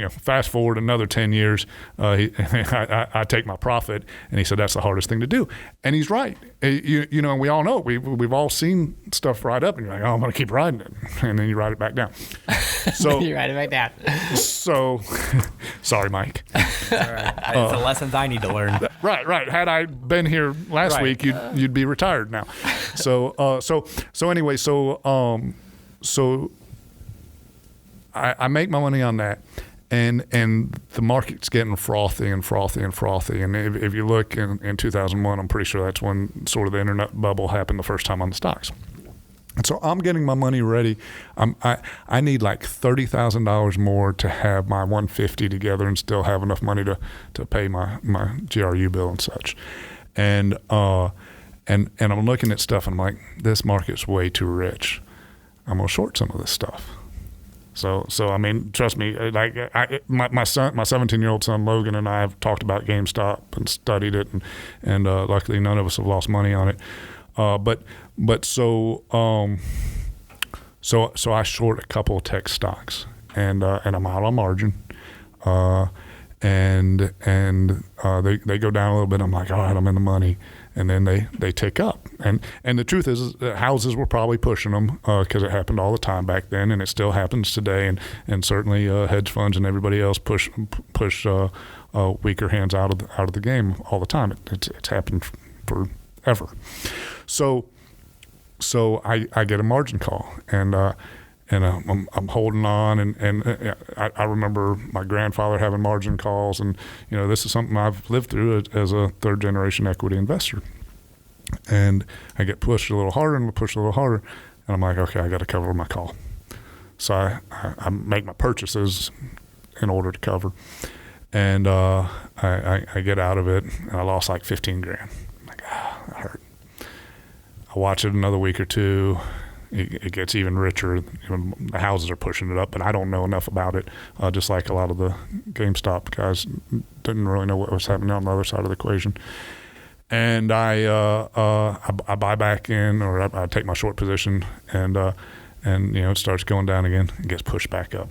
Fast forward another 10 years, I take my profit, and he said that's the hardest thing to do, and he's right. And we all know we've all seen stuff ride up, and you're like, oh, I'm going to keep riding it, and then you ride it back down. So you ride it back down. So, sorry, Mike. It's all right. It's the lessons I need to learn. Right. Had I been here last week, you'd be retired now. So anyway, I make my money on that, and the market's getting frothy. And if you look in 2001, I'm pretty sure that's when sort of the internet bubble happened the first time on the stocks. And so I'm getting my money ready. I need like $30,000 more to have my 150 together and still have enough money to pay my GRU bill and such. And I'm looking at stuff and I'm like, this market's way too rich. I'm gonna short some of this stuff. So I mean, trust me. Like my son, my 17-year-old son Logan, and I have talked about GameStop and studied it, and luckily none of us have lost money on it. So I short a couple of tech stocks, and I'm out on margin, and they go down a little bit. I'm like, all right, I'm in the money. And then they tick up, and the truth is houses were probably pushing them because it happened all the time back then, and it still happens today, and certainly hedge funds and everybody else push weaker hands out of the game all the time. It's happened forever. So I get a margin call, and I'm holding on, and I remember my grandfather having margin calls, and this is something I've lived through as a third generation equity investor. And I get pushed a little harder and and I'm like, okay, I got to cover my call. So I make my purchases in order to cover, and I get out of it, and I lost like 15 grand. I'm like, that hurt. I watch it another week or two. It gets even richer. The houses are pushing it up, and I don't know enough about it. Just like a lot of the GameStop guys didn't really know what was happening on the other side of the equation. And I buy back in, or I take my short position, and it starts going down again. It gets pushed back up.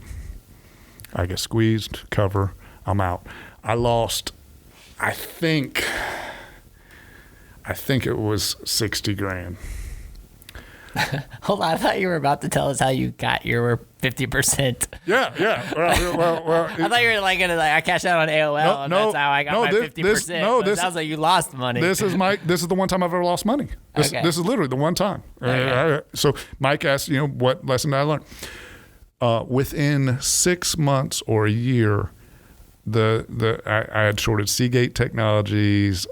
I get squeezed, cover. I'm out. I lost. I think it was 60 grand. Hold on, I thought you were about to tell us how you got your 50%. Yeah. Well, I thought you were like gonna I cashed out on AOL, and that's how I got my 50%. It sounds like you lost money. This is the one time I've ever lost money. This is literally the one time. Okay. So Mike asked, what lesson did I learn? Within 6 months or a year, I had shorted Seagate Technologies.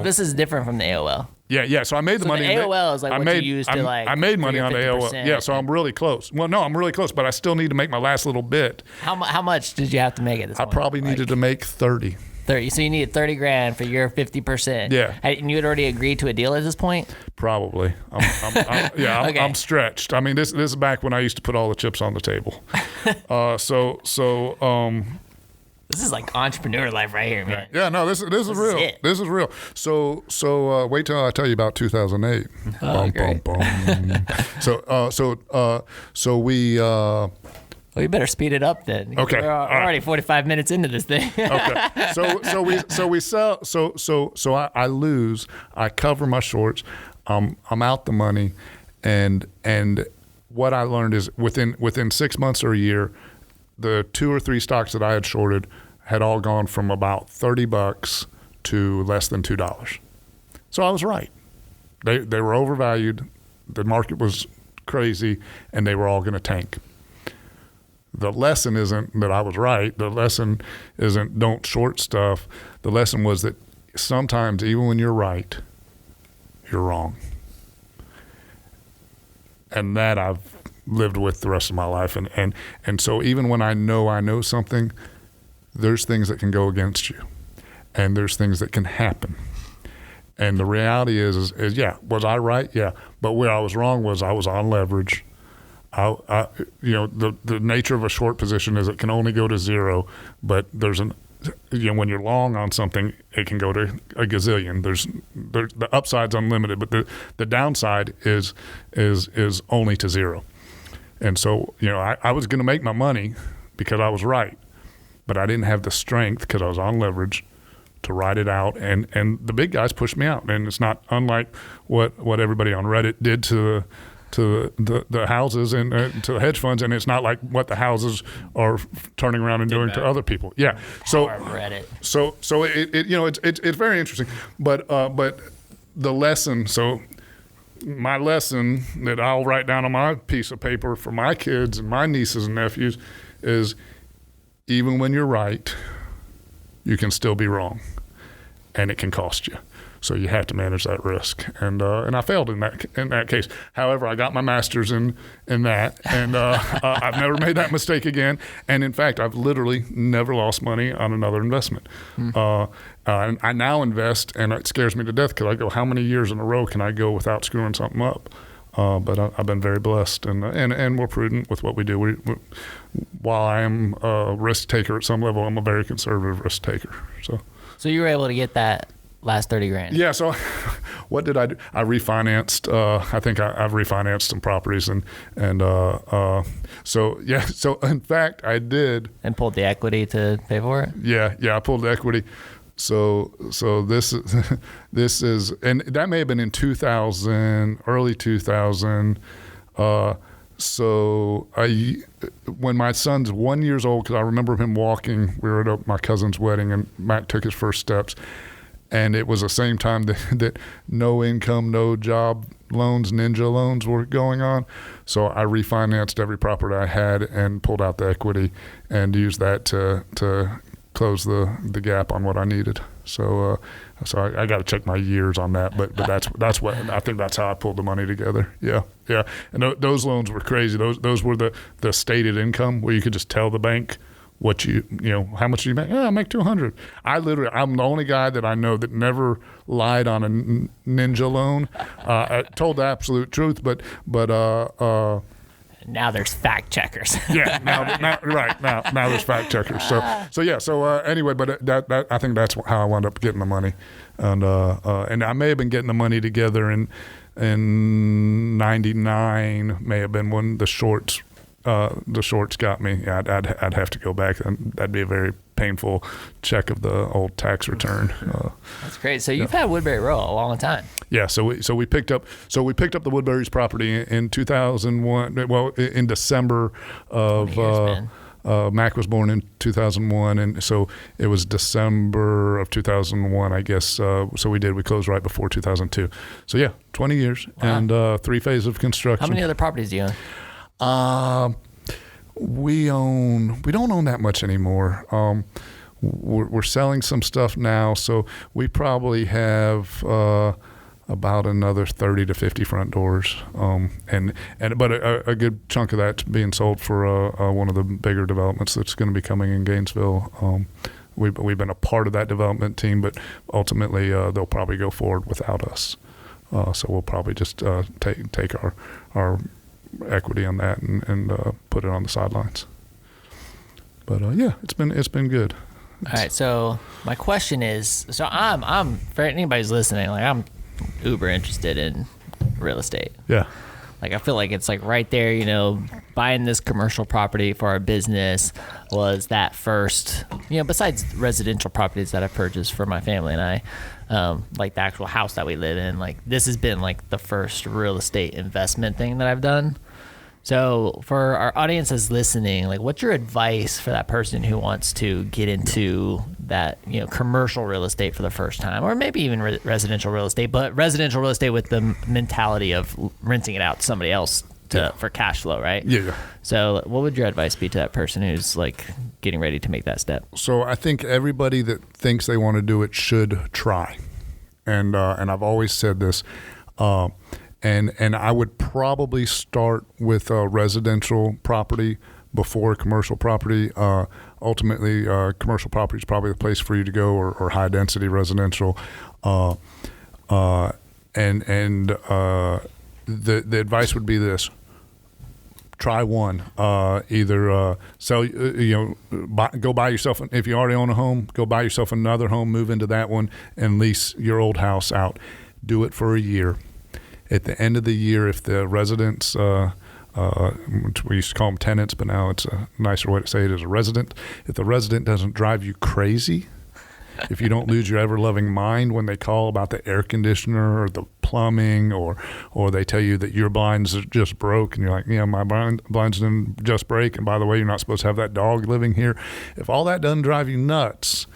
This is different from the AOL. Yeah. So I made the money. The AOL is like what you use to I made money on the AOL. Yeah, so I'm really close. Well, no, I'm really close, but I still need to make my last little bit. How much did you have to make at this point? I probably needed to make 30. 30. So you needed 30 grand for your 50%. Yeah. And you had already agreed to a deal at this point? Probably. I'm stretched. I mean, this is back when I used to put all the chips on the table. This is like entrepreneur life right here, man. Yeah, no, this is real. This is real. So wait till I tell you about 2008. Great. So we. Well, you better speed it up then. Okay. We're already 45 minutes into this thing. Okay. So we sell. So I lose. I cover my shorts. I'm out the money, and what I learned is within 6 months or a year, the 2 or 3 stocks that I had shorted had all gone from about $30 to less than $2. So I was right. They were overvalued. The market was crazy, and they were all going to tank. The lesson isn't that I was right. The lesson isn't don't short stuff. The lesson was that sometimes, even when you're right, you're wrong. And that I've lived with the rest of my life. And so even when I know something, there's things that can go against you. And there's things that can happen. And the reality is yeah, was I right? Yeah. But where I was wrong was I was on leverage. The nature of a short position is it can only go to 0, but there's when you're long on something, it can go to a gazillion. There's the upside's unlimited, but the downside is only to 0. And so, I was going to make my money because I was right, but I didn't have the strength because I was on leverage to ride it out, and the big guys pushed me out. And it's not unlike what everybody on Reddit did to the houses and to the hedge funds, and it's not like what the houses are turning around and doing to other people. Yeah. So Reddit. So it's very interesting, but the lesson. So my lesson that I'll write down on my piece of paper for my kids and my nieces and nephews is, even when you're right, you can still be wrong, and it can cost you. So you have to manage that risk, and I failed in that case. However, I got my master's in that, and I've never made that mistake again. And in fact, I've literally never lost money on another investment. And I now invest, and it scares me to death because I go, how many years in a row can I go without screwing something up? But I've been very blessed, and we're prudent with what we do. While I am a risk taker at some level, I'm a very conservative risk taker. So you were able to get that last 30 grand. Yeah. So what did I do? I refinanced. I think I've refinanced some properties, So in fact, I did. And pulled the equity to pay for it. Yeah. I pulled the equity. So this is, and that may have been in 2000, early 2000. When my son's 1 year old, because I remember him walking, we were at my cousin's wedding, and Matt took his first steps, and it was the same time that no income, no job loans, ninja loans were going on. So I refinanced every property I had and pulled out the equity and used that to close the gap on what I needed. So I got to check my years on that, but that's what I think that's how I pulled the money together. Yeah. And those loans were crazy. Those were the stated income where you could just tell the bank what how much do you make? I make $200. I'm the only guy that I know that never lied on a ninja loan. I told the absolute truth, but now there's fact checkers. Yeah, now there's fact checkers. So anyway, but that I think that's how I wound up getting the money, and I may have been getting the money together in '99. May have been when the shorts got me. Yeah, I'd have to go back, and that'd be a very painful check of the old tax return. That's great. So you've had Woodbury Row a long time. Yeah. So we picked up the Woodbury's property in 2001. Well, in December of. Mac was born in 2001, and so it was December of 2001, I guess. So we closed right before 2002. So yeah, 20 years. Wow. And 3 phases of construction. How many other properties do you own? We don't own that much anymore. We're selling some stuff now, so we probably have about another 30 to 50 front doors, but a good chunk of that's being sold for one of the bigger developments that's going to be coming in Gainesville. We've been a part of that development team, but ultimately they'll probably go forward without us. So we'll probably just take our equity on that and put it on the sidelines. But yeah, it's been good. All right. So my question is, I'm for anybody who's listening, like I'm uber interested in real estate. Yeah. Like I feel like it's like right there, buying this commercial property for our business was that first, besides residential properties that I purchased for my family and I, like the actual house that we live in, like this has been like the first real estate investment thing that I've done. So for our audience that's listening, like, what's your advice for that person who wants to get into that, commercial real estate for the first time, or maybe even residential real estate, but residential real estate with the mentality of renting it out to somebody else for cash flow, right? Yeah. So what would your advice be to that person who's like getting ready to make that step? So I think everybody that thinks they want to do it should try. And I've always said this, and I would probably start with a residential property before a commercial property. Ultimately, commercial property is probably the place for you to go, or high density residential. The advice would be this: try one. Either sell, go buy yourself. If you already own a home, go buy yourself another home, move into that one, and lease your old house out. Do it for a year. At the end of the year, if the residents, we used to call them tenants, but now it's a nicer way to say it is a resident. If the resident doesn't drive you crazy, if you don't lose your ever-loving mind when they call about the air conditioner or the plumbing, or they tell you that your blinds are just broke, and you're like, yeah, my blinds didn't just break, and by the way, you're not supposed to have that dog living here. If all that doesn't drive you nuts,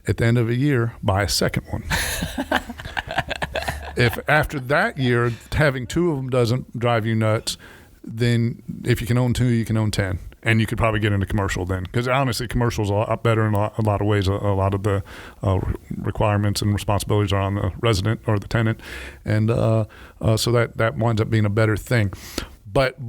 at the end of a year, buy a second one. If after that year, having two of them doesn't drive you nuts, then if you can own two, you can own 10. And you could probably get into commercial then. Because honestly, commercial is a lot better in a lot of ways. A lot of the requirements and responsibilities are on the resident or the tenant. And so that winds up being a better thing. But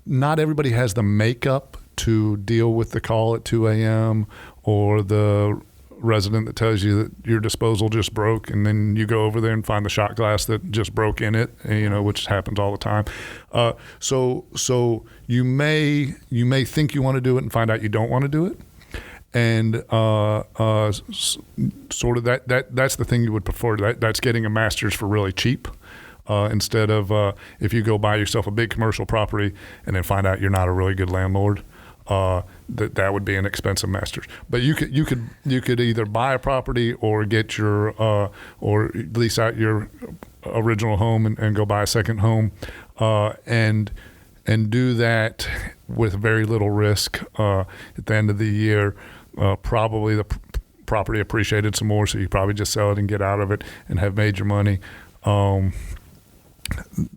not everybody has the makeup to deal with the call at 2 a.m. or the resident that tells you that your disposal just broke, and then you go over there and find the shot glass that just broke in it, which happens all the time. So you may think you want to do it and find out you don't want to do it, and sort of that's the thing you would prefer. That's getting a master's for really cheap. Instead of if you go buy yourself a big commercial property and then find out you're not a really good landlord. That would be an expensive master's. But you could either buy a property or get your or lease out your original home and go buy a second home, and do that with very little risk. At the end of the year, probably the property appreciated some more, so you probably just sell it and get out of it and have made your money.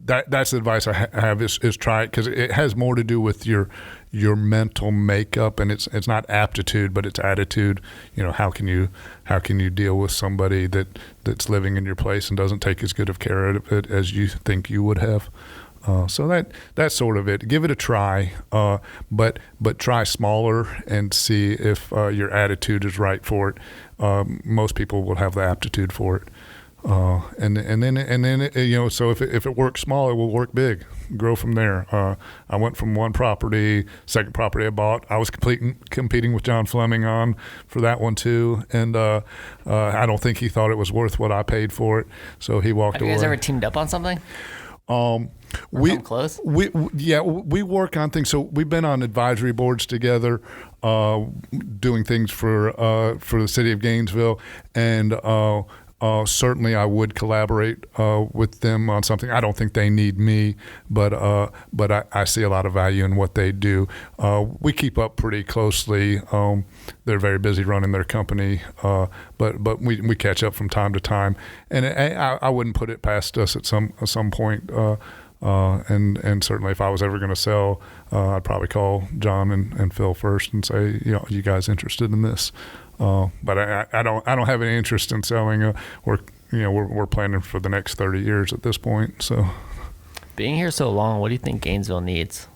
That's the advice I have is try it, because it has more to do with your mental makeup, and it's not aptitude, but it's attitude. How can you deal with somebody that's living in your place and doesn't take as good of care of it as you think you would have. So that's sort of it. Give it a try, but try smaller and see if your attitude is right for it. Most people will have the aptitude for it. And then so if it works small, it will work big. Grow from there. I went from one property, second property I bought. I was competing with John Fleming on for that one too, and I don't think he thought it was worth what I paid for it, so he walked away. Have you guys ever teamed up on something? We come close? We work on things. So we've been on advisory boards together, doing things for the city of Gainesville, and certainly I would collaborate with them on something. I don't think they need me, but I see a lot of value in what they do. We keep up pretty closely. They're very busy running their company, but we catch up from time to time. And I wouldn't put it past us at some point. And certainly if I was ever going to sell, I'd probably call John and Phil first and say, you guys interested in this? But I don't have any interest in selling. We're planning for the next 30 years at this point. So, being here so long, what do you think Gainesville needs?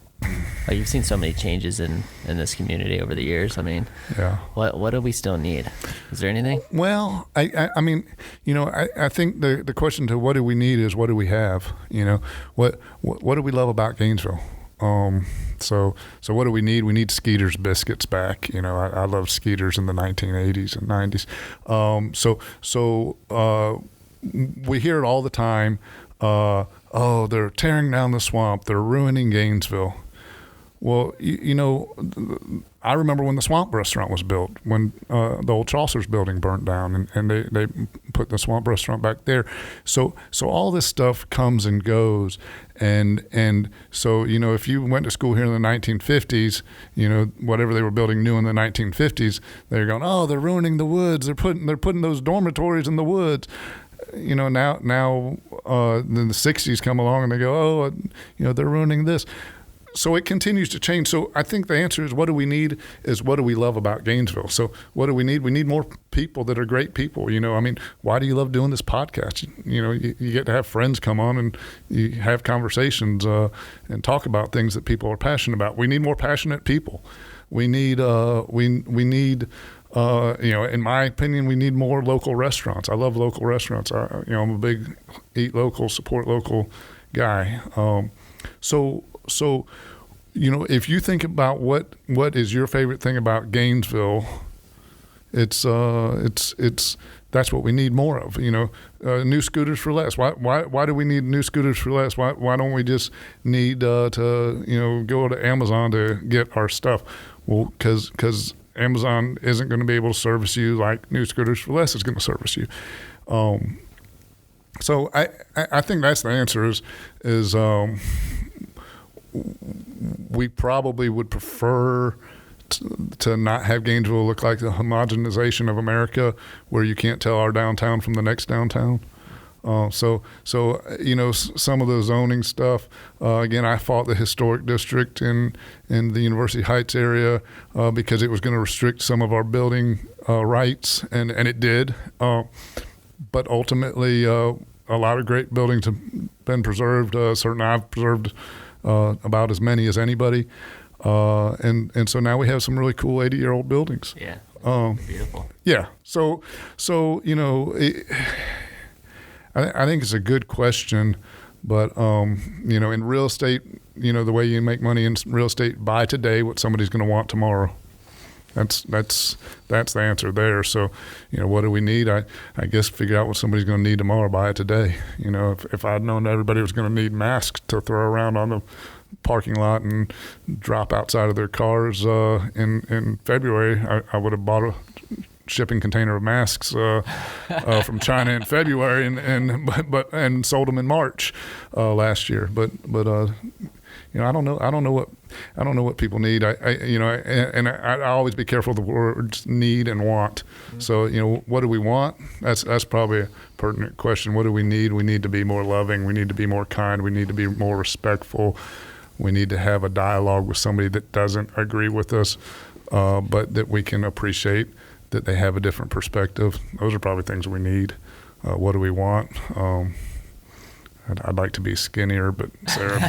Like, you've seen so many changes in this community over the years. I mean, yeah. What do we still need? Is there anything? Well, I mean, I think the question to what do we need is what do we have? What do we love about Gainesville? So what do we need? We need Skeeter's biscuits back. I loved Skeeter's in the 1980s and 90s. So we hear it all the time. They're tearing down the swamp. They're ruining Gainesville. Well, I remember when the Swamp Restaurant was built, when the old Chaucer's building burnt down, and they put the Swamp Restaurant back there. So all this stuff comes and goes, and so if you went to school here in the 1950s, whatever they were building new in the 1950s, they're going, oh, they're ruining the woods. They're putting those dormitories in the woods. Now then the 60s come along and they go, oh, they're ruining this. So it continues to change. So I think the answer is, what do we need is, what do we love about Gainesville? So what do we need? We need more people that are great people. Why do you love doing this podcast? You get to have friends come on and you have conversations and talk about things that people are passionate about. We need more passionate people. We need in my opinion, we need more local restaurants. I love local restaurants. I'm a big eat local, support local guy. So if you think about what is your favorite thing about Gainesville, it's that's what we need more of. New scooters for less. Why do we need new scooters for less? Why don't we just need to go to Amazon to get our stuff? Well, because Amazon isn't going to be able to service you like New Scooters for Less is going to service you. So I think that's the answer is we probably would prefer to not have Gainesville look like the homogenization of America, where you can't tell our downtown from the next downtown. So some of the zoning stuff. Again, I fought the historic district in the University Heights area because it was going to restrict some of our building rights, and it did. But ultimately, a lot of great buildings have been preserved. Certainly, I've preserved about as many as anybody, and so now we have some really cool 80-year-old buildings. Yeah, beautiful. Yeah. So I think it's a good question, but in real estate, the way you make money in real estate, buy today what somebody's going to want tomorrow. That's the answer there. So, what do we need? I guess figure out what somebody's going to need tomorrow, buy it today. If I'd known everybody was going to need masks to throw around on the parking lot and drop outside of their cars in February, I would have bought a shipping container of masks from China in February and sold them in March last year. But I don't know what people need. I always be careful of the words need and want. Mm-hmm. So what do we want? That's probably a pertinent question. What do we need? We need to be more loving. We need to be more kind. We need to be more respectful. We need to have a dialogue with somebody that doesn't agree with us, but that we can appreciate that they have a different perspective. Those are probably things we need. What do we want? I'd like to be skinnier, but Sarah,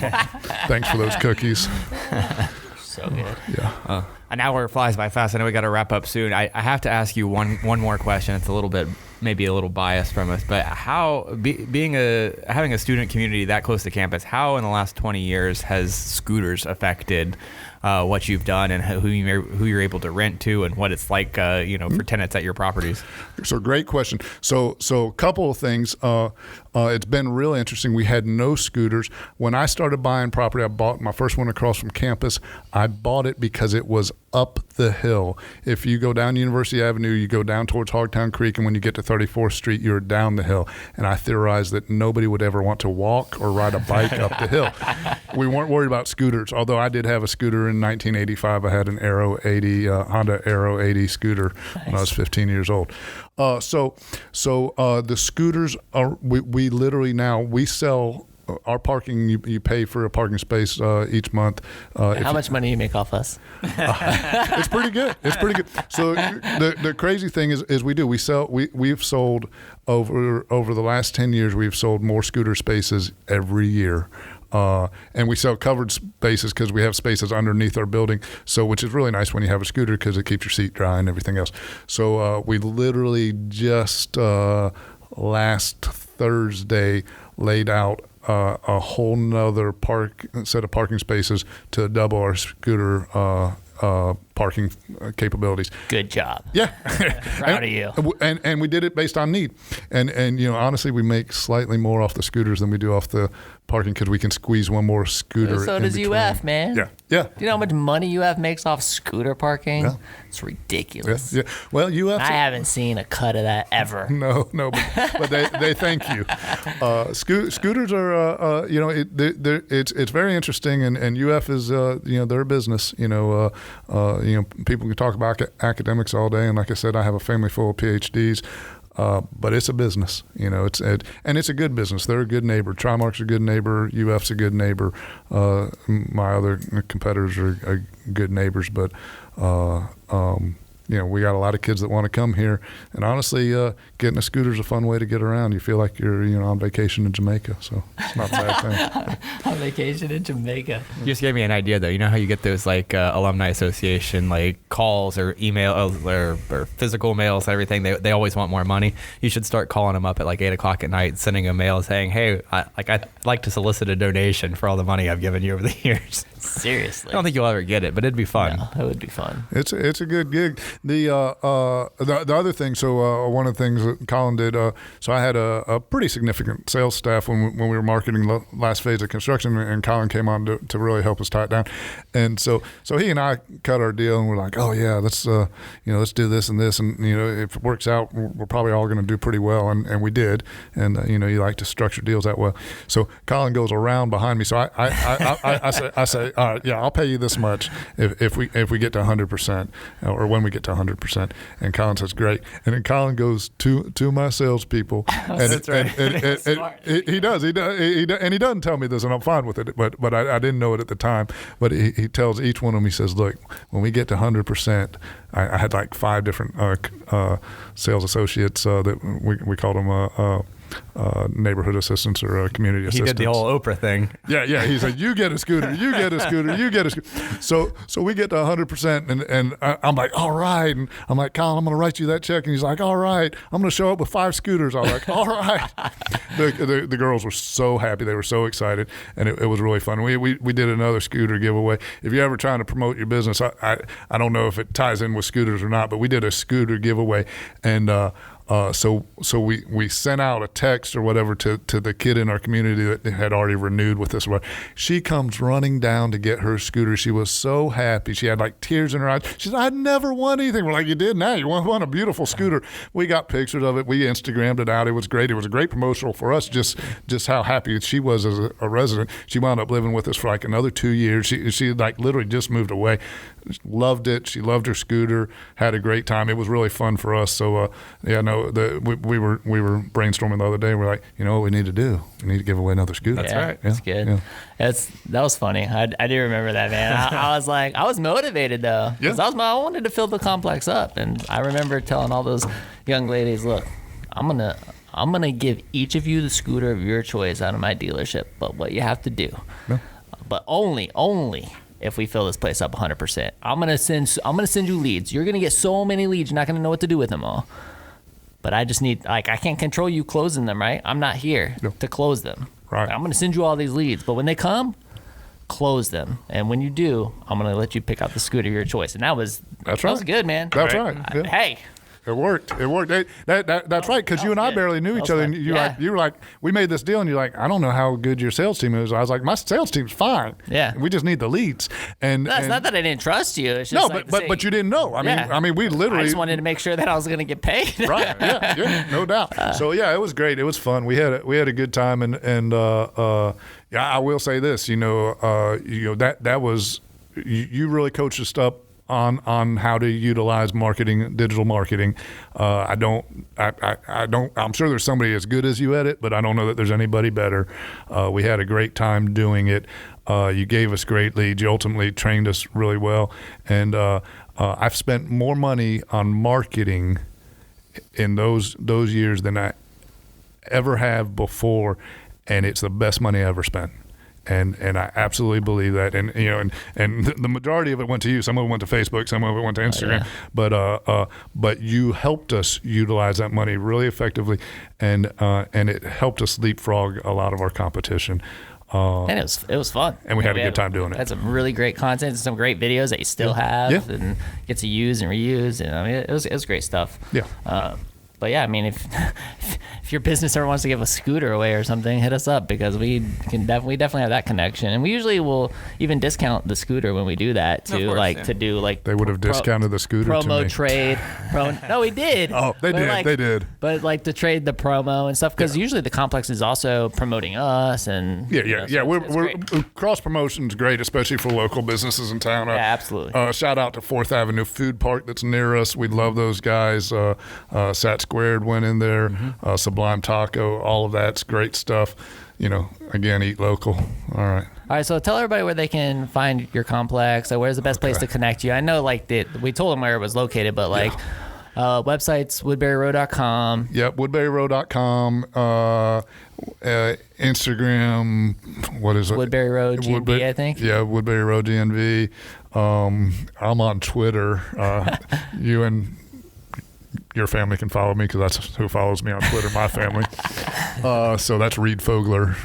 thanks for those cookies. So good. Yeah. An hour flies by fast. I know we got to wrap up soon. I have to ask you one more question. It's a little bit, maybe a little biased from us, but having a student community that close to campus, how in the last 20 years has scooters affected what you've done and who you're able to rent to and what it's like, for tenants at your properties? So great question. So a couple of things. It's been really interesting. We had no scooters. When I started buying property, I bought my first one across from campus. I bought it because it was up the hill. If you go down University Avenue, you go down towards Hogtown Creek, and when you get to 34th Street, you're down the hill. And I theorized that nobody would ever want to walk or ride a bike up the hill. We weren't worried about scooters, although I did have a scooter in 1985. I had an Honda Aero 80 scooter when I was 15 years old. So the scooters are, we literally now, we sell our parking. You pay for a parking space each month. How much money you make off us? It's pretty good. So the crazy thing is we've sold over the last 10 years, we've sold more scooter spaces every year. And we sell covered spaces because we have spaces underneath our building, which is really nice when you have a scooter because it keeps your seat dry and everything else. So we literally just last Thursday laid out a whole nother set of parking spaces to double our scooter parking capabilities. Good job. Yeah. Proud of you. And we did it based on need. And honestly, we make slightly more off the scooters than we do off the parking because we can squeeze one more scooter. So in does between. UF, man. Yeah. Yeah. Do you know how much money UF makes off scooter parking? Yeah. It's ridiculous. Yeah. Well, UF. I haven't seen a cut of that ever. No, but they thank you. Scooters are, it's very interesting, and UF is, they're a business. People can talk about academics all day, and like I said, I have a family full of PhDs. But it's a business, and it's a good business. They're a good neighbor. Trimark's a good neighbor. UF's a good neighbor. My other competitors are good neighbors, but we got a lot of kids that want to come here, and honestly, getting a scooter is a fun way to get around. You feel like you're on vacation in Jamaica, so it's not a bad thing. On vacation in Jamaica. You just gave me an idea, though. You know how you get those alumni association calls or emails or physical mails and everything. They always want more money. You should start calling them up at 8:00 at night, sending a mail saying, "Hey, I'd like to solicit a donation for all the money I've given you over the years." Seriously. I don't think you'll ever get it, but it'd be fun. No, it would be fun. It's a good gig. The other thing. So one of the things that Collin did. So I had a pretty significant sales staff when we were marketing the last phase of construction, and Collin came on to really help us tie it down. And so he and I cut our deal, and we're like, oh yeah, let's do this and this, and if it works out, we're probably all going to do pretty well, and we did. And you like to structure deals that well. So Collin goes around behind me. So I say, all right, yeah, I'll pay you this much if we get to 100%, or when we get to 100%. And Collin says, great. And then Collin goes to my salespeople, and That's right. He does, and he doesn't tell me this, and I'm fine with it. But I didn't know it at the time. But he tells each one of them, he says, look, when we get to 100%, I had 5 different sales associates that we called them. Neighborhood assistants or community assistants. He did the whole Oprah thing. Yeah. He said, you get a scooter, you get a scooter, you get a scooter. So we get to 100%, and I'm like, all right. And I'm like, Collin, I'm going to write you that check. And he's like, all right. I'm going to show up with 5 scooters. I was like, all right. The girls were so happy. They were so excited, and it was really fun. We did another scooter giveaway. If you're ever trying to promote your business, I don't know if it ties in with scooters or not, but we did a scooter giveaway, and so we sent out a text or whatever to the kid in our community that had already renewed with us. She comes running down to get her scooter. She was so happy. She had tears in her eyes. She said, I'd never won anything. We're like, you did now. You won a beautiful scooter. We got pictures of it. We Instagrammed it out. It was great. It was a great promotional for us, just how happy she was as a resident. She wound up living with us for another 2 years. She literally just moved away. Loved it. She loved her scooter. Had a great time. It was really fun for us. So we were brainstorming the other day. We're like, what we need to do? We need to give away another scooter. That's right. That's good. Yeah. That was funny. I do remember that, man. I was motivated though, because I wanted to fill the complex up, and I remember telling all those young ladies, look, I'm gonna give each of you the scooter of your choice out of my dealership, but what you have to do, but only if we fill this place up 100%. I'm gonna send you leads. You're gonna get so many leads, you're not gonna know what to do with them all. But I just need, I can't control you closing them, right? I'm not here to close them. Right. I'm gonna send you all these leads, but when they come, close them. And when you do, I'm gonna let you pick out the scooter of your choice. And that was good, man. That's right. Yeah. Hey. It worked. That's right, because you and I barely knew each other. And you were like, we made this deal, and you're like, I don't know how good your sales team is. I was like, my sales team's fine. Yeah. We just need the leads. And that's not that I didn't trust you. It's just but you didn't know. I mean, we literally. I just wanted to make sure that I was going to get paid. Right. Yeah. No doubt. So it was great. It was fun. We had a good time, and I will say this. That was you really coached us up on how to utilize digital marketing. I'm sure there's somebody as good as you at it, but I don't know that there's anybody better. We had a great time doing it. You gave us great leads. You ultimately trained us really well. And I've spent more money on marketing in those years than I ever have before, and it's the best money I ever spent. And I absolutely believe that, and the majority of it went to you. Some of it went to Facebook, some of it went to Instagram. But you helped us utilize that money really effectively, and it helped us leapfrog a lot of our competition. And it was fun. And we had a good time doing it. Had some really great content and some great videos that you still have and get to use and reuse. And I mean, it was great stuff. Yeah. But yeah, I mean, if your business ever wants to give a scooter away or something, hit us up because we definitely have that connection, and we usually will even discount the scooter when we do that to to do like they would have discounted the scooter promo to me. trade. No, we did. Oh, they did. They did. But like to trade the promo and stuff because usually the complex is also promoting us and we're cross promotion's great, especially for local businesses in town. Absolutely. Shout out to 4th Avenue Food Park that's near us. We love those guys. Sat Squared went in there. Sublime Taco, all of that's great stuff. Again, eat local. All right, so tell everybody where they can find your complex. Where's the best place to connect you? I know, we told them where it was located, but websites, woodburyrow.com. Yep, woodburyrow.com. Instagram, what is it? Woodbury Row GNV, I think. Yeah, Woodbury Row GNV. I'm on Twitter. You and your family can follow me because that's who follows me on Twitter, my family. So that's Reid Fogler,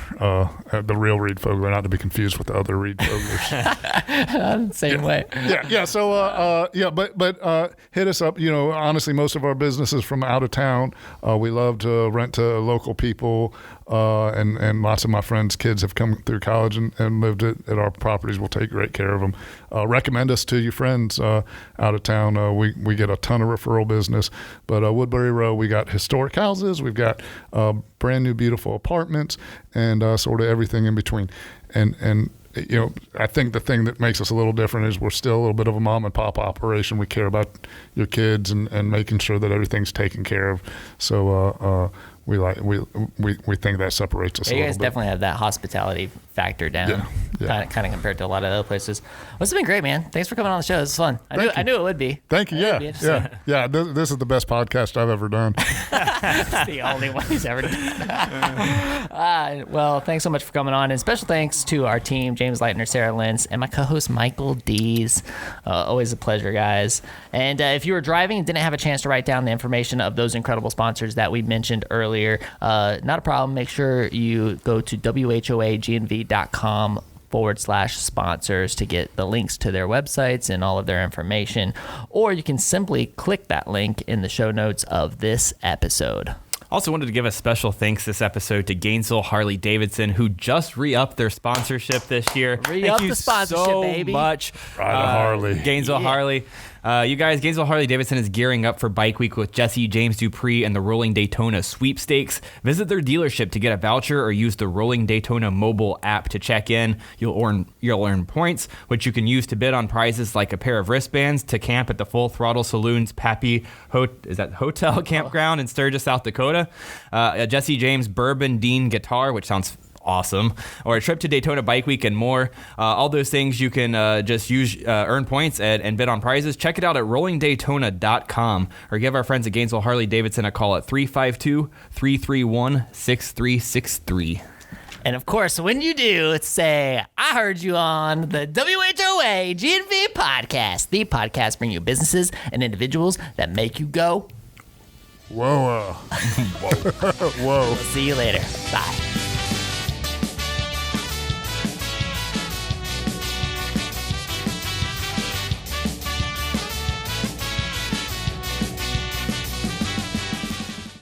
the real Reid Fogler, not to be confused with the other Reid Foglers. Same way. Yeah. So but hit us up. Honestly, most of our business is from out of town. We love to rent to local people, and lots of my friends' kids have come through college and lived at our properties. We'll take great care of them. Recommend us to your friends out of town. We get a ton of referral business. But Woodbury Row, we got historic houses, we've got brand new beautiful apartments, and sort of everything in between. And I think the thing that makes us a little different is we're still a little bit of a mom and pop operation. We care about your kids and making sure that everything's taken care of. So we think that separates us a little bit. You guys definitely have that hospitality factor down, kind of compared to a lot of other places. Well, this has been great, man. Thanks for coming on the show. This was fun. I knew it would be. Thank you. Yeah. This is the best podcast I've ever done. It's the only one he's ever done. Well, thanks so much for coming on, and special thanks to our team, James Leitner, Sarah Lentz, and my co-host Michael Dees. Always a pleasure, guys. And if you were driving and didn't have a chance to write down the information of those incredible sponsors that we mentioned earlier, not a problem. Make sure you go to whoagnv.com/sponsors to get the links to their websites and all of their information, or you can simply click that link in the show notes of this episode. Also wanted to give a special thanks this episode to Gainesville Harley Davidson, who just re-upped their sponsorship this year. Re-up the sponsorship, so baby. Much. Harley. Gainesville Harley. You guys, Gainesville Harley Davidson is gearing up for Bike Week with Jesse James Dupree and the Rolling Daytona Sweepstakes. Visit their dealership to get a voucher or use the Rolling Daytona mobile app to check in. You'll earn points, which you can use to bid on prizes like a pair of wristbands to camp at the Full Throttle Saloon's Pappy Hotel Campground in Sturgis, South Dakota. A Jesse James Bourbon Dean guitar, which sounds awesome, or a trip to Daytona Bike Week and more. All those things you can just use, earn points and bid on prizes. Check it out at rollingdaytona.com or give our friends at Gainesville Harley Davidson a call at 352-331-6363. And of course, when you do, say, I heard you on the WHOA GNV podcast, the podcast bringing you businesses and individuals that make you go, whoa. Whoa. See you later. Bye.